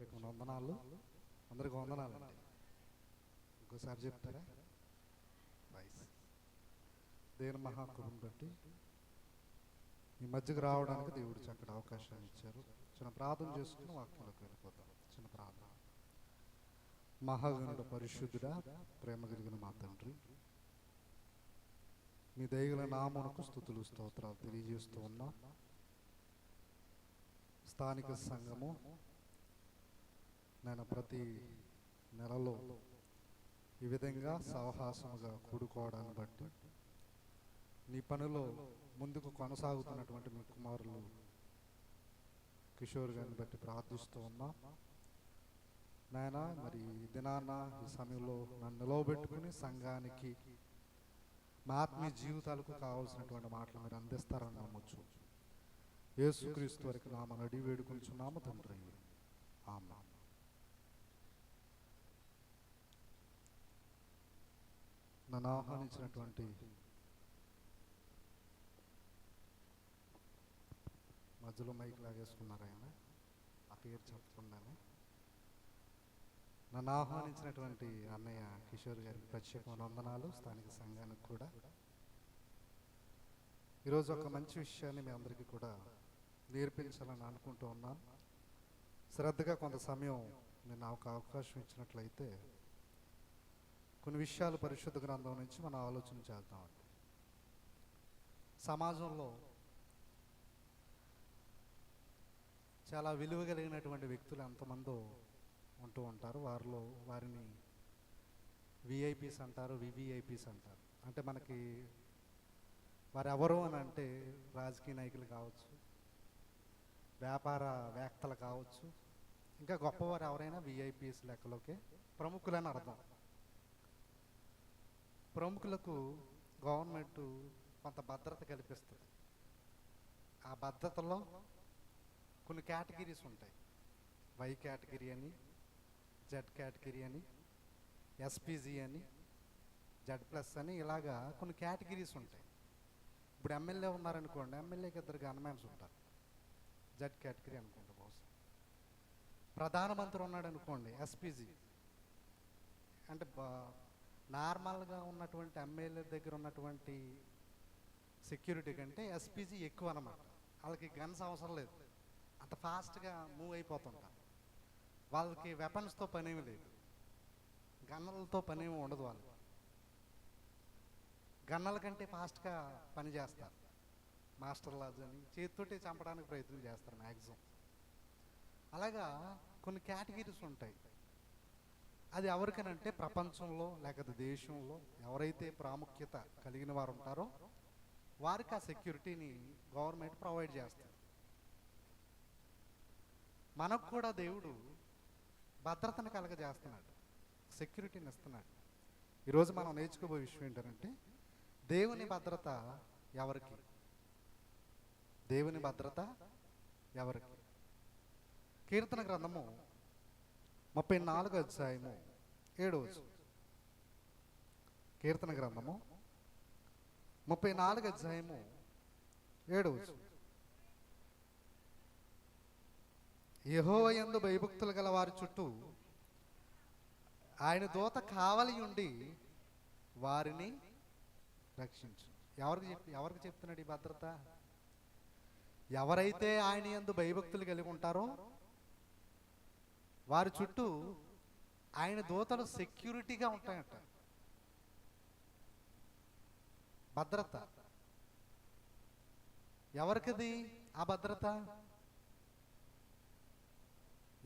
ప్రత్యేకమైన వందనాలు. అందరికి వందనాలండి. ఇంకోసారి చెప్తారా? వైస్ దేవుని మహాకృపను బట్టి ఈ మధ్యకు రావడానికి దేవుడు చక్కటి అవకాశాన్ని ఇచ్చారు. చిన్న ప్రార్థన చేసుకుని వాక్యంలోకి వెళ్ళిపోతాం. చిన్న ప్రార్థన. మహాగణుడు పరిశుద్ధుడా, ప్రేమ కలిగిన మా తండ్రి, మీ దయగల నామమునకు స్తుతులు స్తోత్రాలు తెలియజేస్తూ ఉన్నా. స్థానిక సంఘము నేను ప్రతి నెలలో ఈ విధంగా సావహాసముగా కూడుకోవడాన్ని బట్టి నీ పనిలో ముందుకు కొనసాగుతున్నటువంటి మీ కుమారులు కిషోర్ గారిని బట్టి ప్రార్థిస్తూ ఉన్నా. నాయన, మరి ఈ దినాన ఈ సమయంలో నన్ను నిలవబెట్టుకుని సంఘానికి మా ఆత్మీయ జీవితాలకు కావాల్సినటువంటి మాటలు మీరు అందిస్తారని నమ్మొచ్చు. యేసుక్రీస్తు వరకు నామమున అడిగి వేడుకొనుచున్నాము తండ్రి, ఆమేన్. నన్ను ఆహ్వానించినటువంటి మధ్యలో మైక్ లాగేసుకున్నారు ఆయన, ఆ పేరు చెప్పకుండానే. నన్ను ఆహ్వానించినటువంటి అన్నయ్య కిషోర్ గారికి ప్రత్యేకమైన వందనాలు. స్థానిక సంఘానికి కూడా ఈరోజు ఒక మంచి విషయాన్ని మీ అందరికీ కూడా నేర్పించాలని అనుకుంటూ ఉన్నాను. శ్రద్ధగా కొంత సమయం నేను నాకు అవకాశం ఇచ్చినట్లయితే కొన్ని విషయాలు పరిశుద్ధ గ్రంథం నుంచి మనం ఆలోచన చేద్దామండి. సమాజంలో చాలా విలువ కలిగినటువంటి వ్యక్తులు ఎంతమందో ఉంటూ ఉంటారు. వారిని విఐపీస్ అంటారు, వివిఐపీస్ అంటారు. అంటే మనకి వారు ఎవరు అని అంటే రాజకీయ నాయకులు కావచ్చు, వ్యాపారవేత్తలు కావచ్చు, ఇంకా గొప్పవారు ఎవరైనా విఐపీస్ లెక్కలోకే ప్రముఖులని అర్థం. ప్రముఖులకు గవర్నమెంట్ కొంత భద్రత కల్పిస్తుంది. ఆ భద్రతలో కొన్ని కేటగిరీస్ ఉంటాయి. వై కేటగిరీ అని, జెడ్ కేటగిరీ అని, ఎస్పీజీ అని, జెడ్ ప్లస్ అని, ఇలాగా కొన్ని కేటగిరీస్ ఉంటాయి. ఇప్పుడు ఎమ్మెల్యే ఉన్నారనుకోండి, ఎమ్మెల్యేకి 2 గన్మెన్స్ ఉంటారు, జెడ్ కేటగిరీ అనుకుంటా బహుశా. ప్రధానమంత్రి ఉన్నాడు అనుకోండి, ఎస్పీజీ. అంటే నార్మల్గా ఉన్నటువంటి ఎమ్మెల్యే దగ్గర ఉన్నటువంటి సెక్యూరిటీ కంటే ఎస్పీజీ ఎక్కువ అన్నమాట. వాళ్ళకి గన్స్ అవసరం లేదు, అంత ఫాస్ట్గా మూవ్ అయిపోతుంటారు. వాళ్ళకి వెపన్స్తో పనేమి లేదు, గన్నలతో పనేమి ఉండదు. వాళ్ళు గన్నల కంటే ఫాస్ట్గా పని చేస్తారు. మాస్టర్ లాజ్ అని చేతితోటి చంపడానికి ప్రయత్నం చేస్తారు మ్యాక్సిమం. అలాగా కొన్ని కేటగిరీస్ ఉంటాయి. అది ఎవరికనంటే ప్రపంచంలో లేకపోతే దేశంలో ఎవరైతే ప్రాముఖ్యత కలిగిన వారు ఉంటారో వారికి ఆ సెక్యూరిటీని గవర్నమెంట్ ప్రొవైడ్ చేస్తారు. మనకు కూడా దేవుడు భద్రతను కలగజేస్తున్నాడు, సెక్యూరిటీని ఇస్తున్నాడు. ఈరోజు మనం నేర్చుకోబోయే విషయం ఏంటంటే దేవుని భద్రత ఎవరికి, దేవుని భద్రత ఎవరికి. కీర్తన గ్రంథము 34వ అధ్యాయము 7వ వచనం. కీర్తన గ్రంథము 34వ అధ్యాయము 7వ వచనం. యెహోవా యందు భయభక్తులు గల వారి చుట్టూ ఆయన దూత కావలి ఉండి వారిని రక్షించు. ఎవరికి చెప్తున్నాడు ఈ భద్రత? ఎవరైతే ఆయన యందు భయభక్తులు కలిగి ఉంటారో వారి చుట్టూ ఆయన దూతలు సెక్యూరిటీగా ఉంటాయట. భద్రత ఎవరికిది? ఆ భద్రత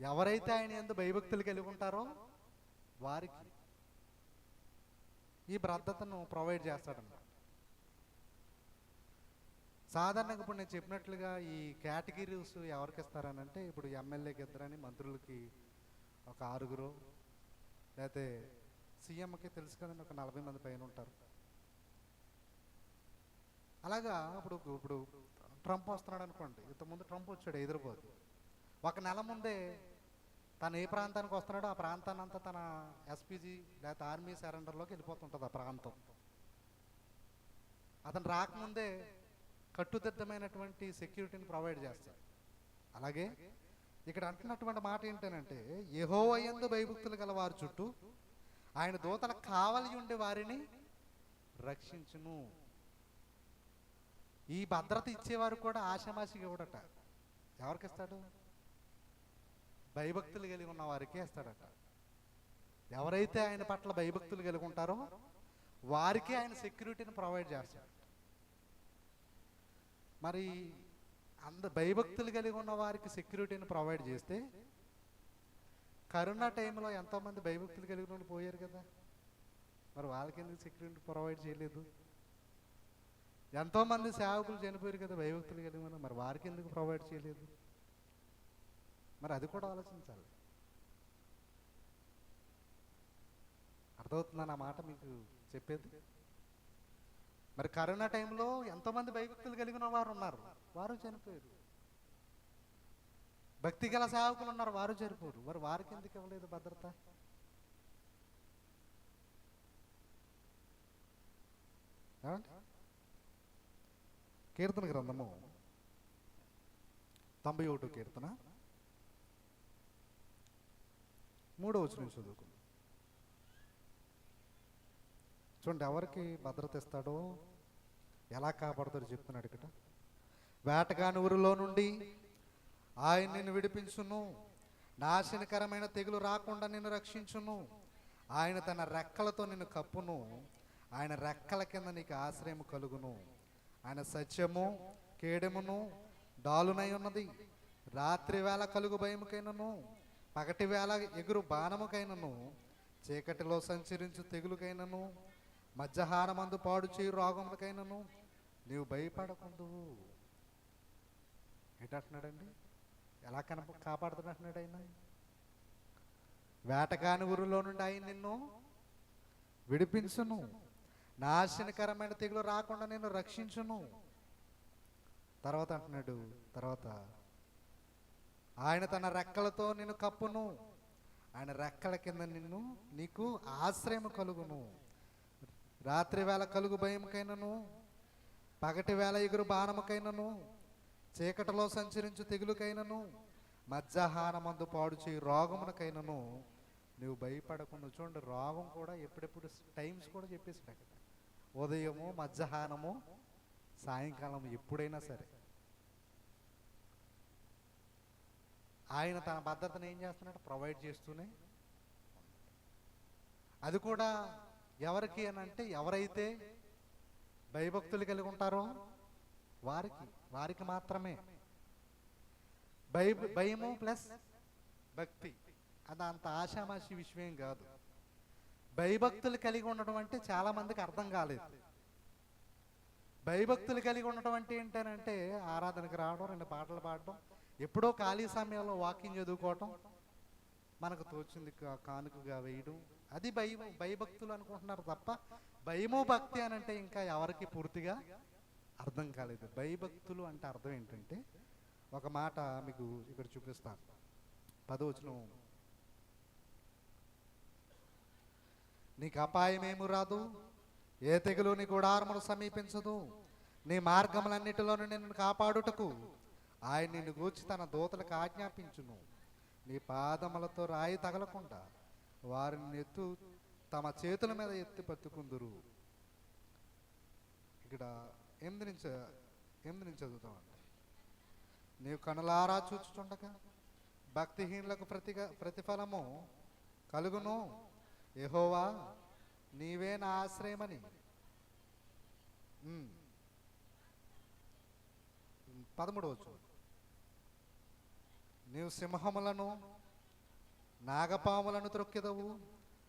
ఎవరైతే ఆయన యందు భయభక్తులు కలిగి ఉంటారో వారికి ఈ భద్రతను ప్రొవైడ్ చేస్తాడన్నమాట. సాధారణంగా ఇప్పుడు నేను చెప్పినట్లుగా ఈ కేటగిరీస్ ఎవరికి ఇస్తారనంటే, ఇప్పుడు ఎమ్మెల్యేకి 2 మంత్రులకి ఒక 6, లేకపోతే సీఎంకి తెలుసు కదండి ఒక 40 మంది పైన ఉంటారు. అలాగా ఇప్పుడు ట్రంప్ వస్తున్నాడు అనుకోండి. ఇంతకుముందు ట్రంప్ వచ్చాడు హైదరాబాద్. 1 నెల ముందే తను ఏ ప్రాంతానికి వస్తున్నాడో ఆ ప్రాంతాన్ని అంతా తన ఎస్పీజీ లేకపోతే ఆర్మీ సరెండర్లోకి వెళ్ళిపోతుంటుంది ఆ ప్రాంతం. అతను రాకముందే కట్టుదిట్టమైనటువంటి సెక్యూరిటీని ప్రొవైడ్ చేస్తారు. అలాగే ఇక్కడ అంటున్నటువంటి మాట ఏంటంటే, యెహోవా యందు భయభక్తులు గల వారి చుట్టూ ఆయన దూతల కావలి ఉండే వారిని రక్షించును. ఈ భద్రత ఇచ్చేవారు కూడా ఆషామాషిగా ఇవ్వడట. ఎవరికి ఇస్తాడు? భయభక్తులు కలిగి ఉన్న వారికే ఇస్తాడట. ఎవరైతే ఆయన పట్ల భయభక్తులు కలిగి ఉంటారో వారికే ఆయన సెక్యూరిటీని ప్రొవైడ్ చేస్తాడు. మరి భయభక్తులు కలిగి ఉన్న వారికి సెక్యూరిటీని ప్రొవైడ్ చేస్తే, కరోనా టైంలో ఎంతోమంది భయభక్తులు కలిగిన వాళ్ళు పోయారు కదా, మరి వాళ్ళకి ఎందుకు సెక్యూరిటీ ప్రొవైడ్ చేయలేదు? ఎంతోమంది సేవకులు చనిపోయారు కదా భయభక్తులు కలిగిన, మరి వారికి ఎందుకు ప్రొవైడ్ చేయలేదు? మరి అది కూడా ఆలోచించాలి. అర్థమవుతుందా నా మాట మీకు చెప్పేది? మరి కరోనా టైంలో ఎంతోమంది భయభక్తులు కలిగిన వారు ఉన్నారు, వారు చనిపోయారు. భక్తి గల సేవకులు ఉన్నారు, వారు చనిపోరు. మరి వారికి ఎందుకు ఇవ్వలేదు భద్రత? కీర్తన గ్రంథము 91 కీర్తన 3వ వచనం చదువుకుందాం. చూడండి, ఎవరికి భద్రత ఇస్తాడో, ఎలా కాపాడుతాడో చెప్తున్నాడు ఇక్కడ. వేటగాని ఊరిలో నుండి ఆయన నిన్ను విడిపించును, నాశనకరమైన తెగులు రాకుండా నిన్ను రక్షించును. ఆయన తన రెక్కలతో నిన్ను కప్పును, ఆయన రెక్కల కింద నీకు ఆశ్రయం కలుగును. ఆయన సత్యము కేడెమును డాలునై ఉన్నది. రాత్రి వేళ కలుగు భయముకైనను, పగటి వేళ ఎగురు బాణముకైనను, చీకటిలో సంచరించు తెగులుకైనను, మధ్యాహ్నమందు పాడు చేయు రోగములకైనను నీవు భయపడకుందువు. ఏంటంటున్నాడండి? ఎలా కాపాడుతున్నట్టున్నాడు ఆయన? వేటగాని ఊరిలో నుండి ఆయన నిన్ను విడిపించును, నాశనకరమైన తెగులు రాకుండా నిన్ను రక్షించును. తర్వాత అంటున్నాడు, తర్వాత ఆయన తన రెక్కలతో నిన్ను కప్పును, ఆయన రెక్కల కింద నీకు ఆశ్రయం కలుగును. రాత్రి వేళ కలుగు భయముకైనను, పగటి వేళ ఎగురు బాణముకైనను, చీకటిలో సంచరించు తెగులుకైనను, మధ్యాహ్నమందు పాడు చేయి రోగమునకైనను నువ్వు భయపడకుండా. చూడండి, రోగం కూడా ఎప్పుడెప్పుడు టైమ్స్ కూడా చెప్పేసాడు అక్కడ. ఉదయము, మధ్యాహ్నము, సాయంకాలం, ఎప్పుడైనా సరే ఆయన తన భద్రతను ఏం చేస్తున్నాడు? ప్రొవైడ్ చేస్తూనే. అది కూడా ఎవరికి అని అంటే, ఎవరైతే భయభక్తులు కలిగి ఉంటారో వారికి మాత్రమే. భయము ప్లస్ భక్తి అది అంత ఆషామాషి విషయం కాదు. భయభక్తులు కలిగి ఉండడం అంటే చాలా మందికి అర్థం కాలేదు. భయభక్తులు కలిగి ఉండటం అంటే ఏంటంటే, ఆరాధనకు రావడం, 2 పాటలు పాడడం, ఎప్పుడో ఖాళీ సమయంలో వాకింగ్ చదువుకోవటం, మనకు తోచింది కానుకగా వేయడం, అది భయభక్తులు అనుకుంటున్నారు తప్ప భయము భక్తి అని అంటే ఇంకా ఎవరికి పూర్తిగా అర్థం కాలేదు. భయభక్తులు అంటే అర్థం ఏంటంటే, ఒక మాట మీకు ఇక్కడ చూపిస్తాను. 10వ వచనం, నీకు అపాయమేమూ రాదు, ఏ తెగులు నీ గుడారమును సమీపించదు. నీ మార్గములన్నిటిలోనూ నిన్ను కాపాడుటకు ఆయన నిన్ను గూర్చి తన దూతలకు ఆజ్ఞాపించును. నీ పాదములతో రాయి తగలకుండా వారిని తమ చేతుల మీద ఎత్తి పట్టుకుందురు. ఇక్కడ 8 నుంచి చదువుతామండి. నీవు కనులారా చూచుచుండగా భక్తిహీనులకు ప్రతిఫలము కలుగును. యెహోవా నీవే నా ఆశ్రయమని. 13వ వచనం, నీవు సింహములను నాగపాములను త్రొక్కెదవు,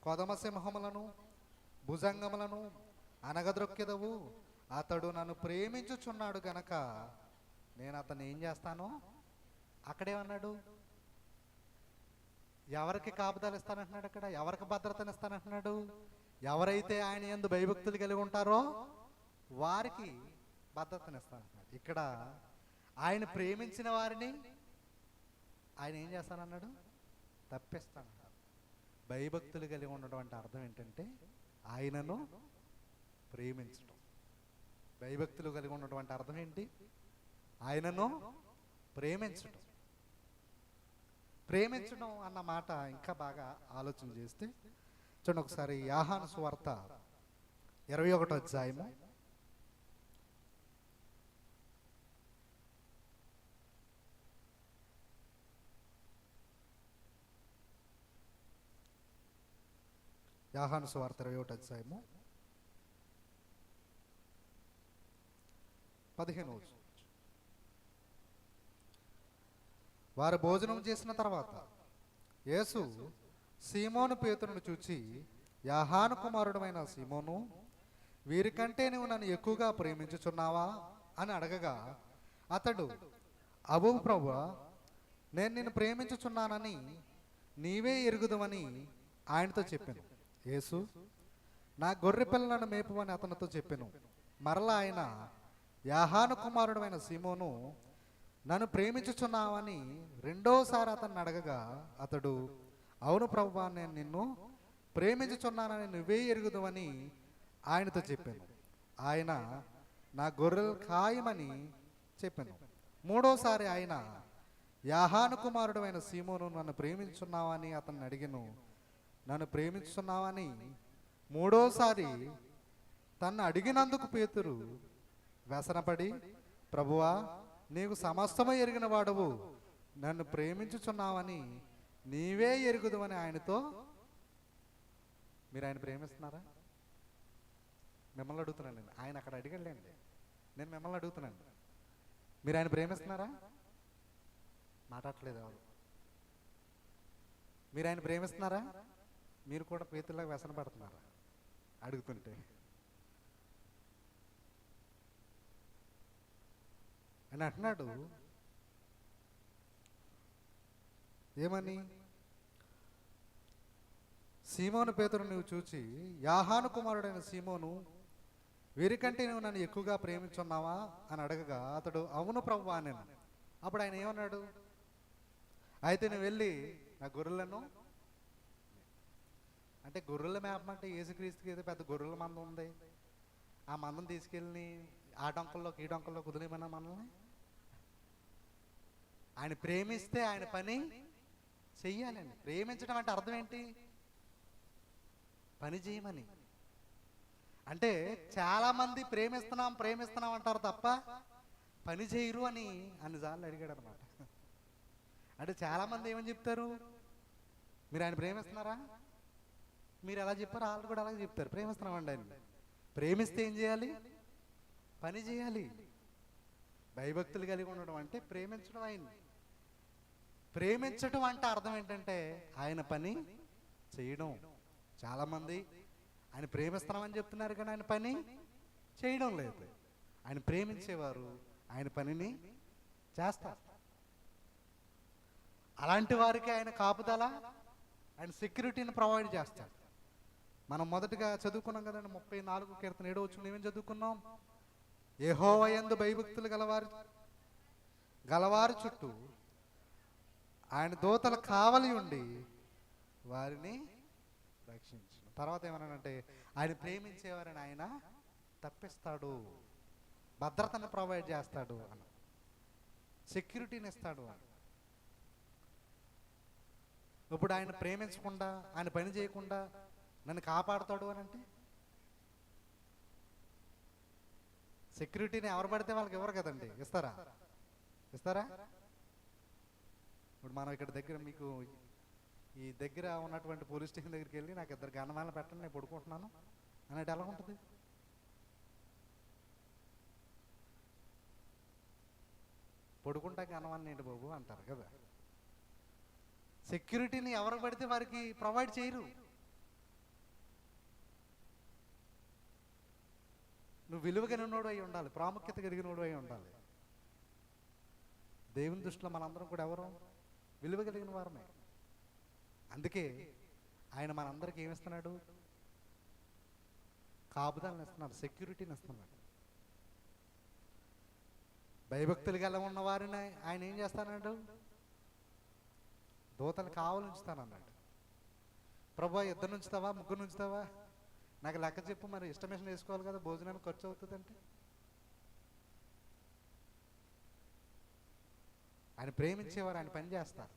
కొదమ సింహములను భుజంగములను అనగద్రొక్కెదవు. అతడు నన్ను ప్రేమించుచున్నాడు గనక నేను అతన్ని ఏం చేస్తాను? అక్కడేమన్నాడు? ఎవరికి కాపుదలు ఇస్తానంటున్నాడు? అక్కడ ఎవరికి భద్రతను ఇస్తానంటున్నాడు? ఎవరైతే ఆయన యందు భయభక్తులు కలిగి ఉంటారో వారికి భద్రతను ఇస్తానంటున్నాడు. ఇక్కడ ఆయన ప్రేమించిన వారిని ఆయన ఏం చేస్తానన్నాడు? తప్పిస్తానన్నాడు. భయభక్తులు కలిగి ఉండడం అంటే అర్థం ఏంటంటే ఆయనను ప్రేమించడం. భయభక్తులు కలిగి ఉండడం అంటే అర్థం ఏంటి? ఆయనను ప్రేమించడం. ప్రేమించడం అన్న మాట ఇంకా బాగా ఆలోచన చేస్తే చూడండి ఒకసారి యోహాను సువార్త 21వ అధ్యాయము 21వ అధ్యాయము 15వ వచనం. వారు భోజనం చేసిన తర్వాత యేసు సీమోను పేతురును చూచి, యోహాను కుమారుడమైన సీమోను, వీరికంటే నువ్వు నన్ను ఎక్కువగా ప్రేమించుచున్నావా అని అడగగా అతడు, అవును ప్రభువా, నేను నిన్ను ప్రేమించుచున్నానని నీవే ఎరుగుదువని ఆయనతో చెప్పాను. యేసు, నా గొర్రె పిల్లలను మేపువని అతనితో చెప్పాను. మరలా ఆయన, యోహాను కుమారుడమైన సీమోను, నన్ను ప్రేమించుచున్నావని రెండోసారి అతన్ని అడగగా అతడు, అవును ప్రభువా, నేను నిన్ను ప్రేమించుచున్నానని నువ్వే ఎరుగుదువని ఆయనతో చెప్పాను. ఆయన, నా గొర్రెలు ఖాయమని చెప్పాను. మూడోసారి ఆయన, యోహాను కుమారుడమైన సీమోను, నన్ను ప్రేమించున్నావని అతన్ని అడిగాను. నన్ను ప్రేమించున్నావని మూడోసారి తన్ను అడిగినందుకు పేతురు వ్యసనపడి, ప్రభువా, నీకు సమస్తము ఎరిగిన వాడవు, నన్ను ప్రేమించుచున్నావని నీవే ఎరుగుదువని ఆయనతో. మీరు ఆయన ప్రేమిస్తున్నారా? మిమ్మల్ని అడుగుతున్నాను. ఆయన అక్కడ అడిగలేండి, నేను మిమ్మల్ని అడుగుతున్నాను. మీరు ఆయన ప్రేమిస్తున్నారా? మాట్లాడలేదు ఎవరు. మీరు ఆయన ప్రేమిస్తున్నారా? మీరు కూడా పేతుల్లాగా వ్యసన పడుతున్నారా అడుగుతుంటే? అని అంటున్నాడు. ఏమని? సీమోను పేతురు నువ్వు చూచి, యోహాను కుమారుడైన సీమోను, వీరికంటే నువ్వు నన్ను ఎక్కువగా ప్రేమించున్నావా అని అడగగా అతడు, అవును ప్రభువా నేను. అప్పుడు ఆయన ఏమన్నాడు? అయితే నువ్వు వెళ్ళి నా గొర్రెలను, అంటే గొర్రెల మేపమంటే యేసుక్రీస్తుకి ఏదో పెద్ద గొర్రెల మందం ఉంది, ఆ మందం తీసుకెళ్ళి ఆ డొంకల్లోకి ఈ డొంకల్లోకి కుదిలేమన్నా మనల్ని? ఆయన ప్రేమిస్తే ఆయన పని చెయ్యాలండి. ప్రేమించడం అంటే అర్థం ఏంటి? పని చేయమని. అంటే చాలా మంది ప్రేమిస్తున్నాం ప్రేమిస్తున్నాం అంటారు తప్ప పని చేయరు అని అన్నిసార్లు అడిగాడు అనమాట. అంటే చాలా మంది ఏమని చెప్తారు? మీరు ఆయన ప్రేమిస్తున్నారా? మీరు ఎలా చెప్పారు వాళ్ళు కూడా అలాగే చెప్తారు, ప్రేమిస్తున్నామండి ఆయన. ప్రేమిస్తే ఏం చేయాలి? పని చేయాలి. భయభక్తులు కలిగి ఉండడం అంటే ప్రేమించడం. ఆయన్ని ప్రేమించడం అంటే అర్థం ఏంటంటే ఆయన పని చేయడం. చాలామంది ఆయన ప్రేమిస్తున్నామని చెప్తున్నారు కానీ ఆయన పని చేయడం లేదు. ఆయన ప్రేమించేవారు ఆయన పనిని చేస్తారు. అలాంటి వారికి ఆయన కాపుదల, ఆయన సెక్యూరిటీని ప్రొవైడ్ చేస్తాడు. మనం మొదటగా చదువుకున్నాం కదండి, 34 కీర్తన 7వ వచనం ఏమేమి చదువుకున్నాం? యెహోవా యందు భయభక్తులు గలవారి చుట్టూ ఆయన దూతలు కావలి ఉండి వారిని రక్షించు. తర్వాత ఏమన్నానంటే ఆయన ప్రేమించేవారిని ఆయన తప్పిస్తాడు, భద్రతను ప్రొవైడ్ చేస్తాడు అని, సెక్యూరిటీని ఇస్తాడు అని. ఇప్పుడు ఆయన ప్రేమించకుండా ఆయన పని చేయకుండా నన్ను కాపాడుతాడు అని అంటే సెక్యూరిటీని ఎవరు పడితే వాళ్ళకి ఎవరు కదండి ఇస్తారా? ఇస్తారా? ఇప్పుడు మనం ఇక్కడ దగ్గర మీకు ఈ దగ్గర ఉన్నటువంటి పోలీస్ స్టేషన్ దగ్గరికి వెళ్ళి నాకు 2 గన్నమాలను పెట్టండి, నేను పడుకుంటున్నాను అన్నట్టు ఎలా ఉంటుంది? పడుకుంటా గన్నమాలని ఏంటి బాబు అంటారు కదా. సెక్యూరిటీని ఎవరు పడితే వారికి ప్రొవైడ్ చేయరు. నువ్వు విలువ కలిగినోడు అయి ఉండాలి, ప్రాముఖ్యత కలిగినోడు అయి ఉండాలి. దేవుని దృష్టిలో మనందరం కూడా ఎవరు? విలువ కలిగిన వారమే. అందుకే ఆయన మనందరికీ ఏమిస్తున్నాడు? కాపుదలను ఇస్తున్నాడు, సెక్యూరిటీని ఇస్తున్నాడు. భయభక్తులు గల ఉన్న వారిని ఆయన ఏం చేస్తానన్నాడు? దూతలు కావాలంచుతానన్నాడు. ప్రభా 2 ఉంచుతావా 3 ఉంచుతావా? నాకు లెక్క చెప్పు, మరి ఎస్టిమేషన్ వేసుకోవాలి కదా, భోజనానికి ఖర్చు అవుతుందంటే. ఆయన ప్రేమించేవారు ఆయన పని చేస్తారు.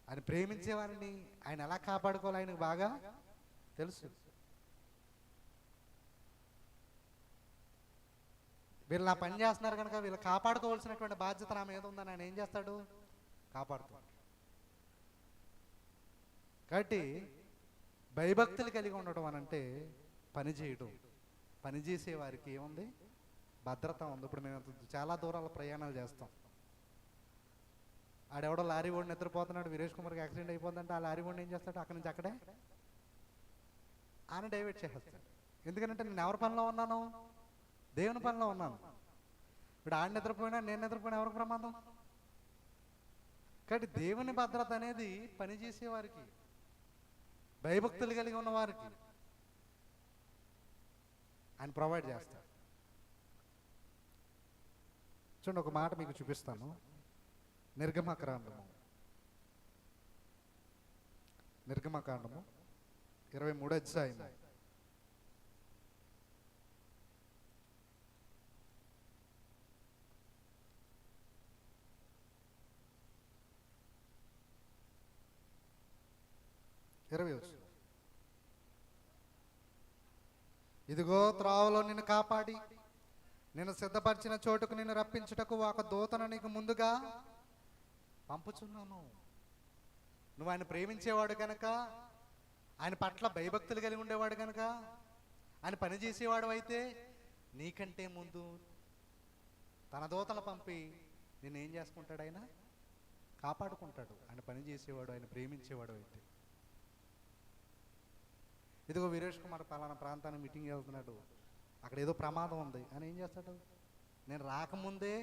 ఆయన ప్రేమించేవారిని ఆయన ఎలా కాపాడుకోవాలి ఆయనకు బాగా తెలుసు. వీళ్ళు నా పని చేస్తున్నారు కనుక వీళ్ళు కాపాడుకోవాల్సినటువంటి బాధ్యత నా మీద ఉందని ఆయన ఏం చేస్తాడు? కాపాడుతాడు. కాబట్టి భయభక్తులు కలిగి ఉండటం అనంటే పని చేయడం. పని చేసే వారికి ఏముంది? భద్రత ఉంది. ఇప్పుడు మేము చాలా దూరాల ప్రయాణాలు చేస్తాం. ఆడెవడో లారీ ఓడి నిద్రపోతున్నాడు, వీరేష్ కుమార్కి యాక్సిడెంట్ అయిపోతుందంటే ఆ లారీ ఓడిని ఏం చేస్తాడు? అక్కడి నుంచి అక్కడే ఆయన డైవర్ట్ చేసేస్తాడు. ఎందుకంటే నేను ఎవరి పనిలో ఉన్నాను? దేవుని పనిలో ఉన్నాను. ఇప్పుడు ఆడ నిద్రపోయినా నేను నిద్రపోయినా ఎవరికి ప్రమాదం? కాబట్టి దేవుని భద్రత అనేది పనిచేసే వారికి, భయభక్తులు కలిగి ఉన్న వారికి ఆయన ప్రొవైడ్ చేస్తాడు. చూడండి, ఒక మాట మీకు చూపిస్తాను. నిర్గమకాండము 23వ అధ్యాయం 20 వచనం. ఇదిగో త్రోవలో నిన్ను కాపాడి నేను సిద్ధపరిచిన చోటుకు నిన్ను రప్పించుటకు ఒక దూతను నీకు ముందుగా పంపుచున్నాను. నువ్వు ఆయన ప్రేమించేవాడు కనుక, ఆయన పట్ల భయభక్తులు కలిగి ఉండేవాడు కనుక, ఆయన పని చేసేవాడు అయితే నీకంటే ముందు తన దూతలు పంపి నిన్నేం చేసుకుంటాడు? ఆయన కాపాడుకుంటాడు. ఆయన పని చేసేవాడు, ఆయన ప్రేమించేవాడు అయితే. ఇదిగో వీరేష్ కుమార్ పలానా ప్రాంతానికి మీటింగ్ వెళ్తున్నాడు, అక్కడ ఏదో ప్రమాదం ఉంది అని ఏం చేస్తాడు? నేను రాకముందే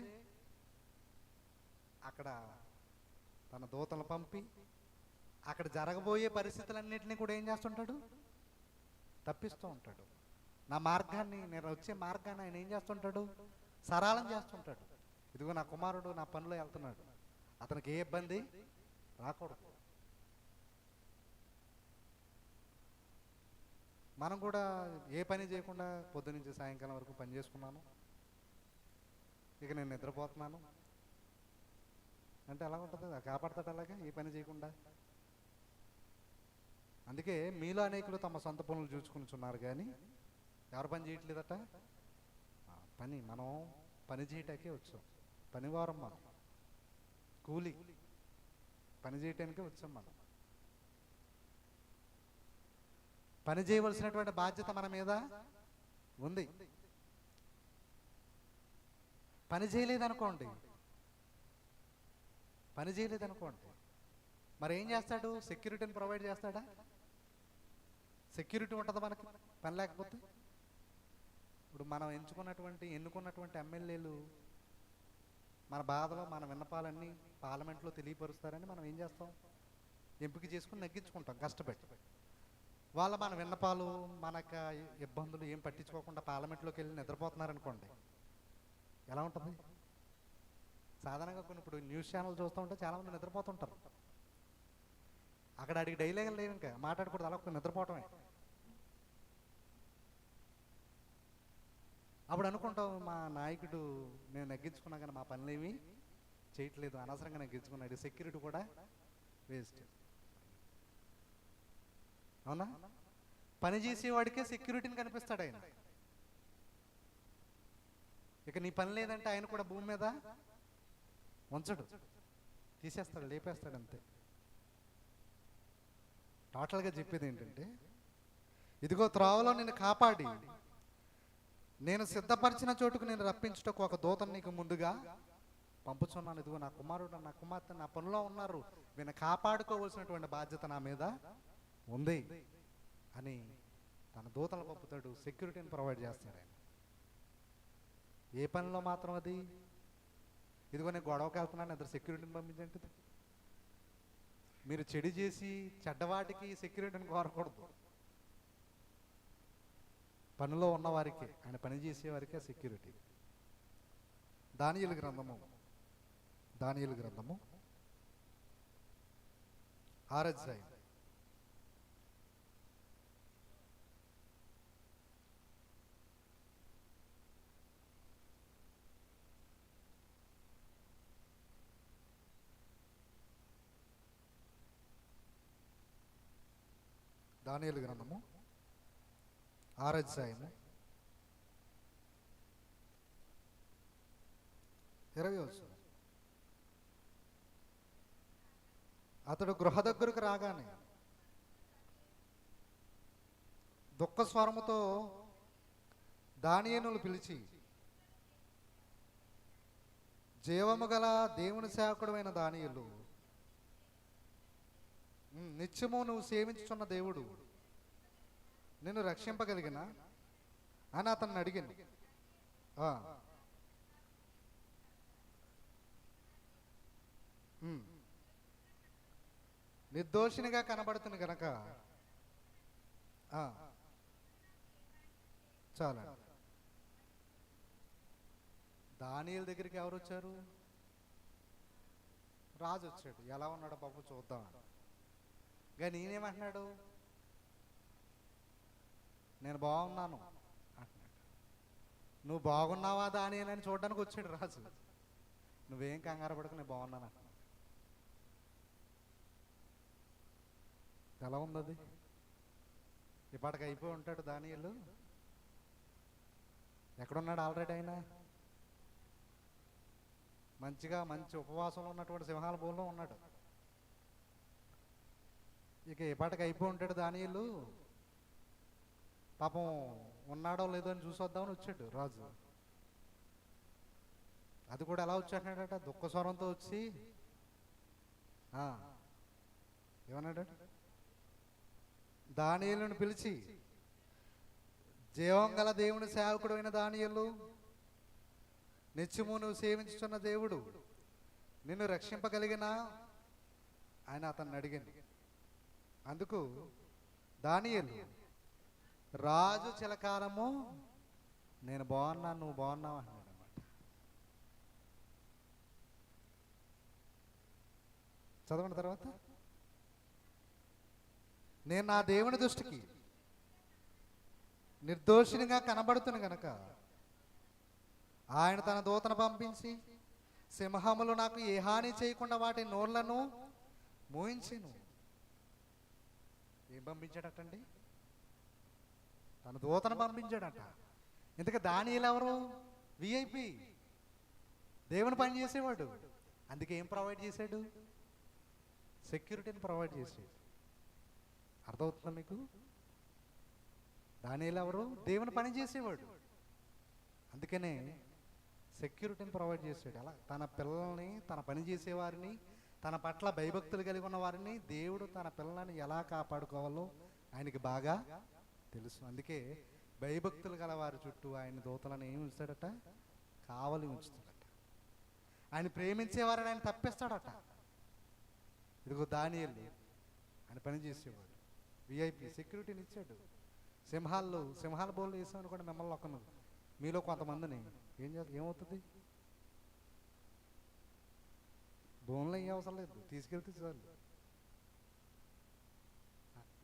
అక్కడ తన దూతలు పంపి అక్కడ జరగబోయే పరిస్థితులన్నింటినీ కూడా ఏం చేస్తుంటాడు? తప్పిస్తూ ఉంటాడు. నా మార్గాన్ని, నేను వచ్చే మార్గాన్ని ఆయన ఏం చేస్తుంటాడు? సరళం చేస్తుంటాడు. ఇదిగో నా కుమారుడు నా పనిలో వెళ్తున్నాడు, అతనికి ఏ ఇబ్బంది రాకూడదు. మనం కూడా ఏ పని చేయకుండా పొద్దునుంచి సాయంకాలం వరకు పని చేసుకున్నాను, ఇక నేను నిద్రపోతున్నాను అంటే ఎలా ఉంటుంది? కాపాడతాడు అలాగే ఏ పని చేయకుండా. అందుకే మీలో అనేకులు తమ సొంత పనులు చూసుకునిచున్నారు కానీ ఎవరు పని చేయట్లేదట. మనం పని చేయటానికే వచ్చాం. పనివారం మనం, కూలి పని చేయటానికే వచ్చాం. మనం పని చేయవలసినటువంటి బాధ్యత మన మీద ఉంది. పని చేయలేదనుకోండి మరి ఏం చేస్తాడు? సెక్యూరిటీని ప్రొవైడ్ చేస్తాడా? సెక్యూరిటీ ఉంటుందా మనకి పని లేకపోతే? ఇప్పుడు మనం ఎన్నుకున్నటువంటి ఎమ్మెల్యేలు మన బాధలో మన విన్నపాలన్నీ పార్లమెంట్లో తెలియపరుస్తారని మనం ఏం చేస్తాం? ఎంపిక చేసుకుని నెగ్గించుకుంటాం కష్టపడి. మన విన్నపాలు, మనకు ఇబ్బందులు ఏం పట్టించుకోకుండా పార్లమెంట్లోకి వెళ్ళి నిద్రపోతున్నారనుకోండి, ఎలా ఉంటుంది? సాధారణంగా ఇప్పుడు న్యూస్ ఛానల్ చూస్తూ ఉంటే చాలామంది నిద్రపోతుంటారు. అక్కడ అడిగి డైలాగులు లేవు, ఇంకా మాట్లాడకూడదు, అలా నిద్రపోవటమే. అప్పుడు అనుకుంటాం మా నాయకుడు నేను నెగ్గించుకున్నా కానీ మా పనులేమి చేయట్లేదు, అనవసరంగా నెగ్గించుకున్నాడు, సెక్యూరిటీ కూడా వేస్ట్. అవునా? పని చేసేవాడికే సెక్యూరిటీని కనిపిస్తాడు ఆయన. ఇక నీ పని లేదంటే ఆయన కూడా భూమి మీద ఉంచడు, తీసేస్తాడు, లేపేస్తాడు, అంతే. టోటల్గా చెప్పేది ఏంటంటే, ఇదిగో త్రోవలో నిన్ను కాపాడి నేను సిద్ధపరిచిన చోటుకు నేను రప్పించుటకు ఒక దూతను నీకు ముందుగా పంపుచున్నాను. ఇదిగో నా కుమారుడు నా కుమార్తె నా పనిలో ఉన్నారు, వీళ్ళని కాపాడుకోవాల్సినటువంటి బాధ్యత నా మీద ఉంది అని తన దూతలు పంపుతాడు, సెక్యూరిటీని ప్రొవైడ్ చేస్తాడు ఆయన. ఏ పనిలో మాత్రం అది? ఇదిగో నేను గొడవకి వెళ్తున్నాను, ఇద్దరు సెక్యూరిటీని పంపించండి. మీరు చెడు చేసి చెడ్డవాటికి సెక్యూరిటీని కోరకూడదు. పనిలో ఉన్నవారికి, ఆయన పని చేసేవారికే సెక్యూరిటీ. దానియేలు గ్రంథము 6వ అధ్యాయం 6 దానియేలు గ్రంథము 6వ అధ్యాయము 20వ వచనం. అతడు గృహ దగ్గరకు రాగానే దుఃఖ స్వరముతో దానియేలును పిలిచి, జీవము గల దేవుని సేవకుడైన దానియేలు, నిత్యము నువ్వు సేవించుచున్న దేవుడు నిన్ను రక్షింపగలిగిన అని అతన్ని అడిగింది. నిర్దోషినిగా కనబడుతుంది గనక చాలా. దానియేలు దగ్గరికి ఎవరు వచ్చారు? రాజు వచ్చాడు. ఎలా ఉన్నాడో బాబు చూద్దాం. ఇంకా నేనేమంటున్నాడు? నేను బాగున్నాను అంటున్నాడు. నువ్వు బాగున్నావా దానియేలు అని చూడడానికి వచ్చాడు రాజు. నువ్వేం కంగారు పడకు, నేను బాగున్నాను అంటున్నాడు. ఎలా ఉంది అది? ఇప్పటికి అయిపోయి ఉంటాడు దానియేలు. ఎక్కడున్నాడు ఆల్రెడీ? ఆయన మంచిగా మంచి ఉపవాసంలో ఉన్నటువంటి సింహాల బోన్లో ఉన్నాడు. ఇక ఇప్పటికి అయిపోయి ఉంటాడు దానియేలు. పాపం ఉన్నాడో లేదో అని చూసొద్దామని వచ్చాడు రాజు. అది కూడా ఎలా వచ్చాడట? దుఃఖ స్వరంతో వచ్చి ఏమన్నాడు? దానియేలును పిలిచి, జీవం గల దేవుని సేవకుడు అయిన దానియేలు, నిత్యము నువ్వు సేవించుచున్న దేవుడు నిన్ను రక్షింపగలిగిన ఆయన అతన్ని అడిగింది. అందుకు దానియేలు, రాజు చిలకాలము నేను బాగున్నాను, నువ్వు బాగున్నావు అన్నాడు అన్నమాట. చదవండి తర్వాత. నేను నా దేవుని దృష్టికి నిర్దోషినిగా కనబడుతును గనక ఆయన తన దూతను పంపించి సింహములు నాకు ఏ హాని చేయకుండా వాటి నోళ్లను మోయించెను. ఏం పంపించాడటండి? తన దూతను పంపించాడట. ఇంతకు దానియేలు ఎవరు? విఐపి, దేవుని పని చేసేవాడు. అందుకే ఏం ప్రొవైడ్ చేశాడు? సెక్యూరిటీని ప్రొవైడ్ చేశాడు. అర్థమవుతుందా మీకు? దానియేలు ఎవరు? దేవుని పని చేసేవాడు. అందుకనే సెక్యూరిటీని ప్రొవైడ్ చేశాడు. అలా తన పిల్లల్ని, తన పని చేసేవారిని, తన పట్ల భయభక్తులు కలిగి ఉన్న వారిని దేవుడు తన పిల్లల్ని ఎలా కాపాడుకోవాలో ఆయనకి బాగా తెలుసు. అందుకే భయభక్తులు గల వారి చుట్టూ ఆయన దూతలను ఏమి ఉంచాడట? కావలి ఉంచుతాడట. ఆయన ప్రేమించేవారిని ఆయన తప్పిస్తాడట. ఇదిగో దానియేలు ఆయన పని చేసేవాడు. విఐపి సెక్యూరిటీని ఇచ్చాడు. సింహాల బోన్లు వేసామని కూడా మిమ్మల్ని ఒక్కను మీలో కొంతమందిని ఏమవుతుంది? బోన్లో ఏం అవసరం లేదు, తీసుకెళ్తే చాలు,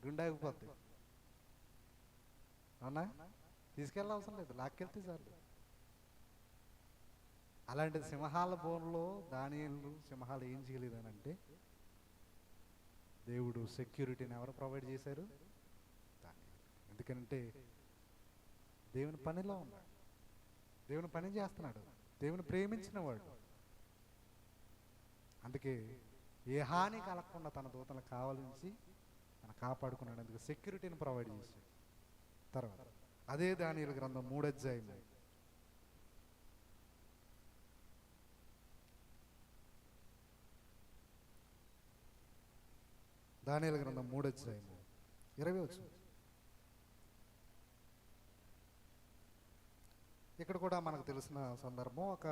గుండె ఆగిపోద్ది. అవునా? తీసుకెళ్ళ అవసరం లేదు, లాక్కెళ్తే చాలు. అలాంటి సింహాల బోన్లో దానియేలు సింహాలు ఏం చేయలేదు అని అంటే, దేవుడు సెక్యూరిటీని ఎవరు ప్రొవైడ్ చేశారు? ఎందుకంటే దేవుని పనిలో ఉన్నాడు, దేవుని పని చేస్తున్నాడు, దేవుని ప్రేమించిన వాడు. అందుకే ఏ హాని కలగకుండా తన దూతలను కావాలించి తను కాపాడుకున్నాడు. అందుకే సెక్యూరిటీని ప్రొవైడ్ చేశాడు. తర్వాత అదే దానియేలు గ్రంథం 3వ అధ్యాయము 20వ వచనం. ఇక్కడ కూడా మనకు తెలిసిన సందర్భం. ఒక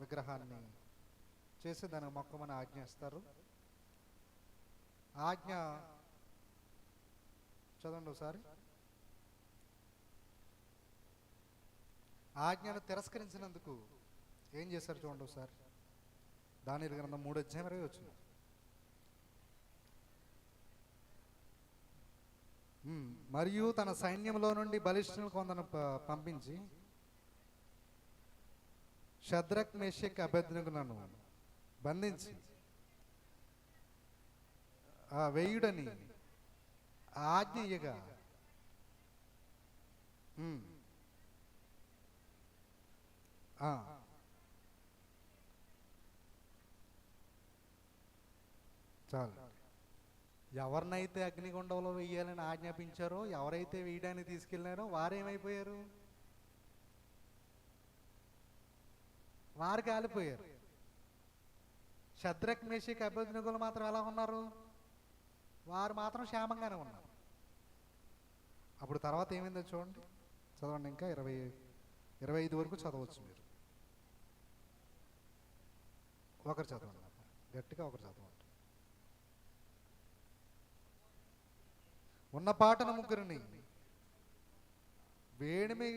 విగ్రహాన్ని చేసి దానికి మొక్కమని ఆజ్ఞ ఇస్తారు. ఆజ్ఞ చదవండి ఒకసారి. ఆజ్ఞను తిరస్కరించినందుకు ఏం చేశారు చూడండి ఒకసారి. దానియేలు గ్రంథం 3వ అధ్యాయం 20వ వచనం. మరియు తన సైన్యంలో నుండి బలిష్ఠులను కొందరు పంపించి షద్రక్, మేషక్, అబేద్నెగోలను బంధించి వేయుడని ఆజ్ఞ ఇయ్యగా ఉమ్, ఆ, చాలు. ఎవరినైతే అగ్నిగుండంలో వెయ్యాలని ఆజ్ఞాపించారో, ఎవరైతే వేయడానికి తీసుకెళ్ళారో వారేమైపోయారు? వారు కాలిపోయారు. షద్రక్ మేషక్ అబేద్నెగోలు మాత్రం ఎలా ఉన్నారు? వారు మాత్రం క్షేమంగానే ఉన్నారు. అప్పుడు తర్వాత ఏమైందో చూడండి, చదవండి. ఇంకా 25 వరకు చదవచ్చు మీరు. ఒకరు చదవండి, గట్టిగా ఒకరు చదవండి. ఉన్న పాటను ముగ్గురిని వేడిమి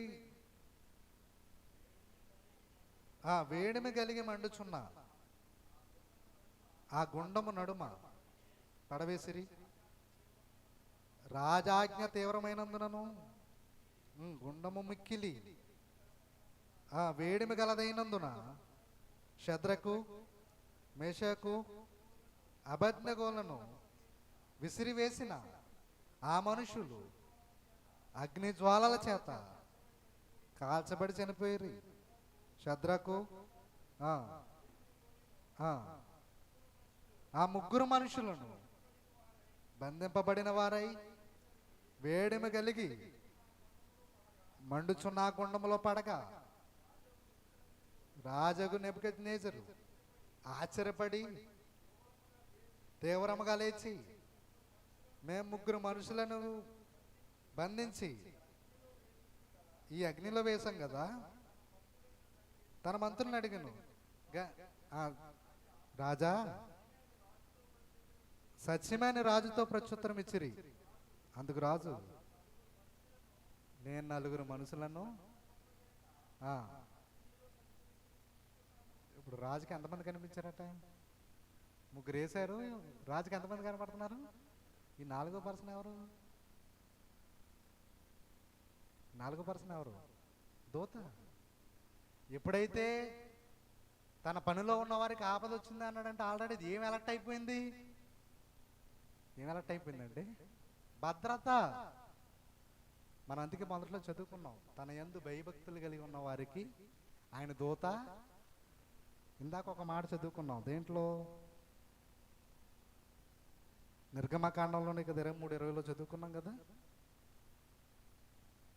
వేడిమి కలిగి మండుచున్న ఆ గుండము నడుమ పడవేసిరి. రాజాజ్ఞ తీవ్రమైనందునను గుండము మిక్కిలి వేడిమి గలదైనందున షద్రకు మేషకు అబేద్నెగోలను విసిరివేసిన ఆ మనుషులు అగ్ని జ్వాలల చేత కాల్చబడి చనిపోయారు. షద్రకు ఆ ముగ్గురు మనుషులను బంధింపబడిన వారై వేడిమి కలిగి మండుచున్న గుండములో పడగా రాజగు నెబుకద్నెజరు ఆశ్చర్యపడి తీవ్రముగా లేచి, మేము ముగ్గురు మనుషులను బంధించి ఈ అగ్నిలో వేశాం కదా. తన మంత్రులను అడిగాను, రాజా సత్యమైన రాజుతో ప్రత్యుత్తరం ఇచ్చిరి. అందుకు రాజు, నేను నలుగురు మనుషులను ఇప్పుడు రాజుకి ఎంతమంది కనిపించారట? ముగ్గురు వేశారు. రాజుకి ఎంతమంది కనపడుతున్నారు? ఈ నాలుగో పర్సన్ ఎవరు? నాలుగో పర్సన్ ఎవరు? దూత. ఎప్పుడైతే తన పనిలో ఉన్న వారికి ఆపద వచ్చింది అన్నాడంటే ఆల్రెడీ ఏం ఎలక్ట్ అయిపోయింది? ఏం ఎలక్ట్ అయిపోయిందండి? భద్రత. మనం అందుకే మొదట్లో చదువుకున్నాం, తన యందు భయభక్తులు కలిగి ఉన్న వారికి ఆయన దూత. ఇందాక ఒక మాట చదువుకున్నాం, దేంట్లో? నిర్గమకాండంలోనే కదా 23:20లో చదువుకున్నాం కదా.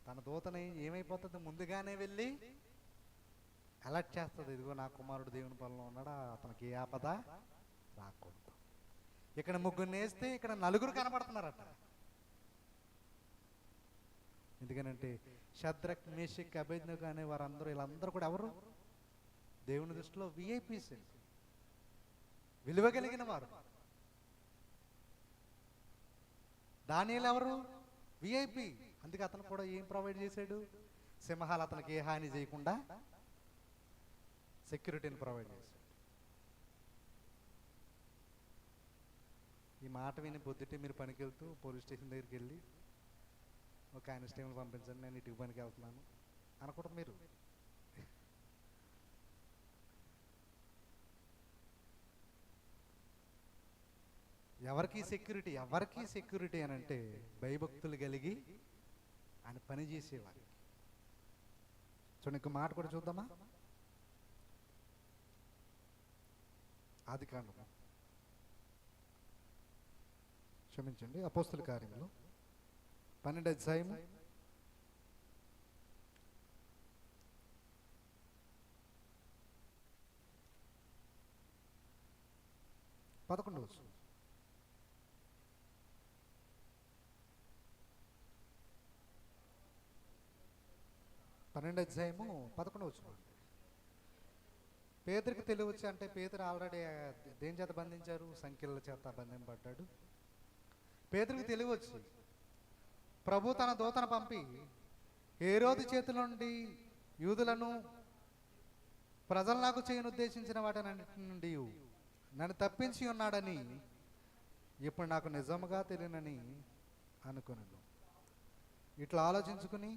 తన దూతని ఏమైపోతుంది? ముందుగానే వెళ్ళి అలర్ట్ చేస్తుంది, ఇదిగో నా కుమారుడు దేవుని పనిలో ఉన్నాడా, అతనికి ఏ ఆపద రాకూడదు. ఇక్కడ ముగ్గురు వేస్తే ఇక్కడ నలుగురు కనబడుతున్నారట. ఎందుకనంటే షద్రక్ మేషక్ అబేద్నెగో అనే వారందరూ, వీళ్ళందరూ కూడా ఎవరు? దేవుని దృష్టిలో విఐపీస్, విలువ కలిగిన వారు. దానియేలు ఎవరు? విఐపి. అందుకే అతను కూడా ఏం ప్రొవైడ్ చేశాడు? సింహాలు అతనికి ఏ హాని చేయకుండా సెక్యూరిటీని ప్రొవైడ్ చేశాడు. ఈ మాట విని పొద్దుటే మీరు పనికి వెళ్తూ పోలీస్ స్టేషన్ దగ్గరికి వెళ్ళి ఒక కానిస్టేబుల్ పంపించండి, నేను ఇటుకు పనికి వెళ్తున్నాను అనకూడదు మీరు. ఎవరికి సెక్యూరిటీ? ఎవరికి సెక్యూరిటీ అని అంటే భయభక్తులు కలిగి ఆయన పని చేసేవారు. చూడండి, ఇంకో మాట కూడా చూద్దామా? ఆదికాండము, క్షమించండి, అపోస్తుల కార్యములు 12వ అధ్యాయము 11వ వచనం. పన్నెండవ అధ్యాయము 11వ వచనం. పేతురికి తెలియవచ్చు అంటే పేతురు ఆల్రెడీ దేని చేత బంధించారు? సంఖ్యల చేత బంధింపబడ్డాడు. పేతురికి తెలియవచ్చు, ప్రభు తన దూతను పంపి హేరోదు చేతుల నుండి యూదులను ప్రజలు నాకు చేయను ఉద్దేశించిన వాటినన్నిటి నుండి నన్ను తప్పించి ఉన్నాడని ఇప్పుడు నాకు నిజముగా తెలియనని అనుకున్నాను. ఇట్లా ఆలోచించుకుని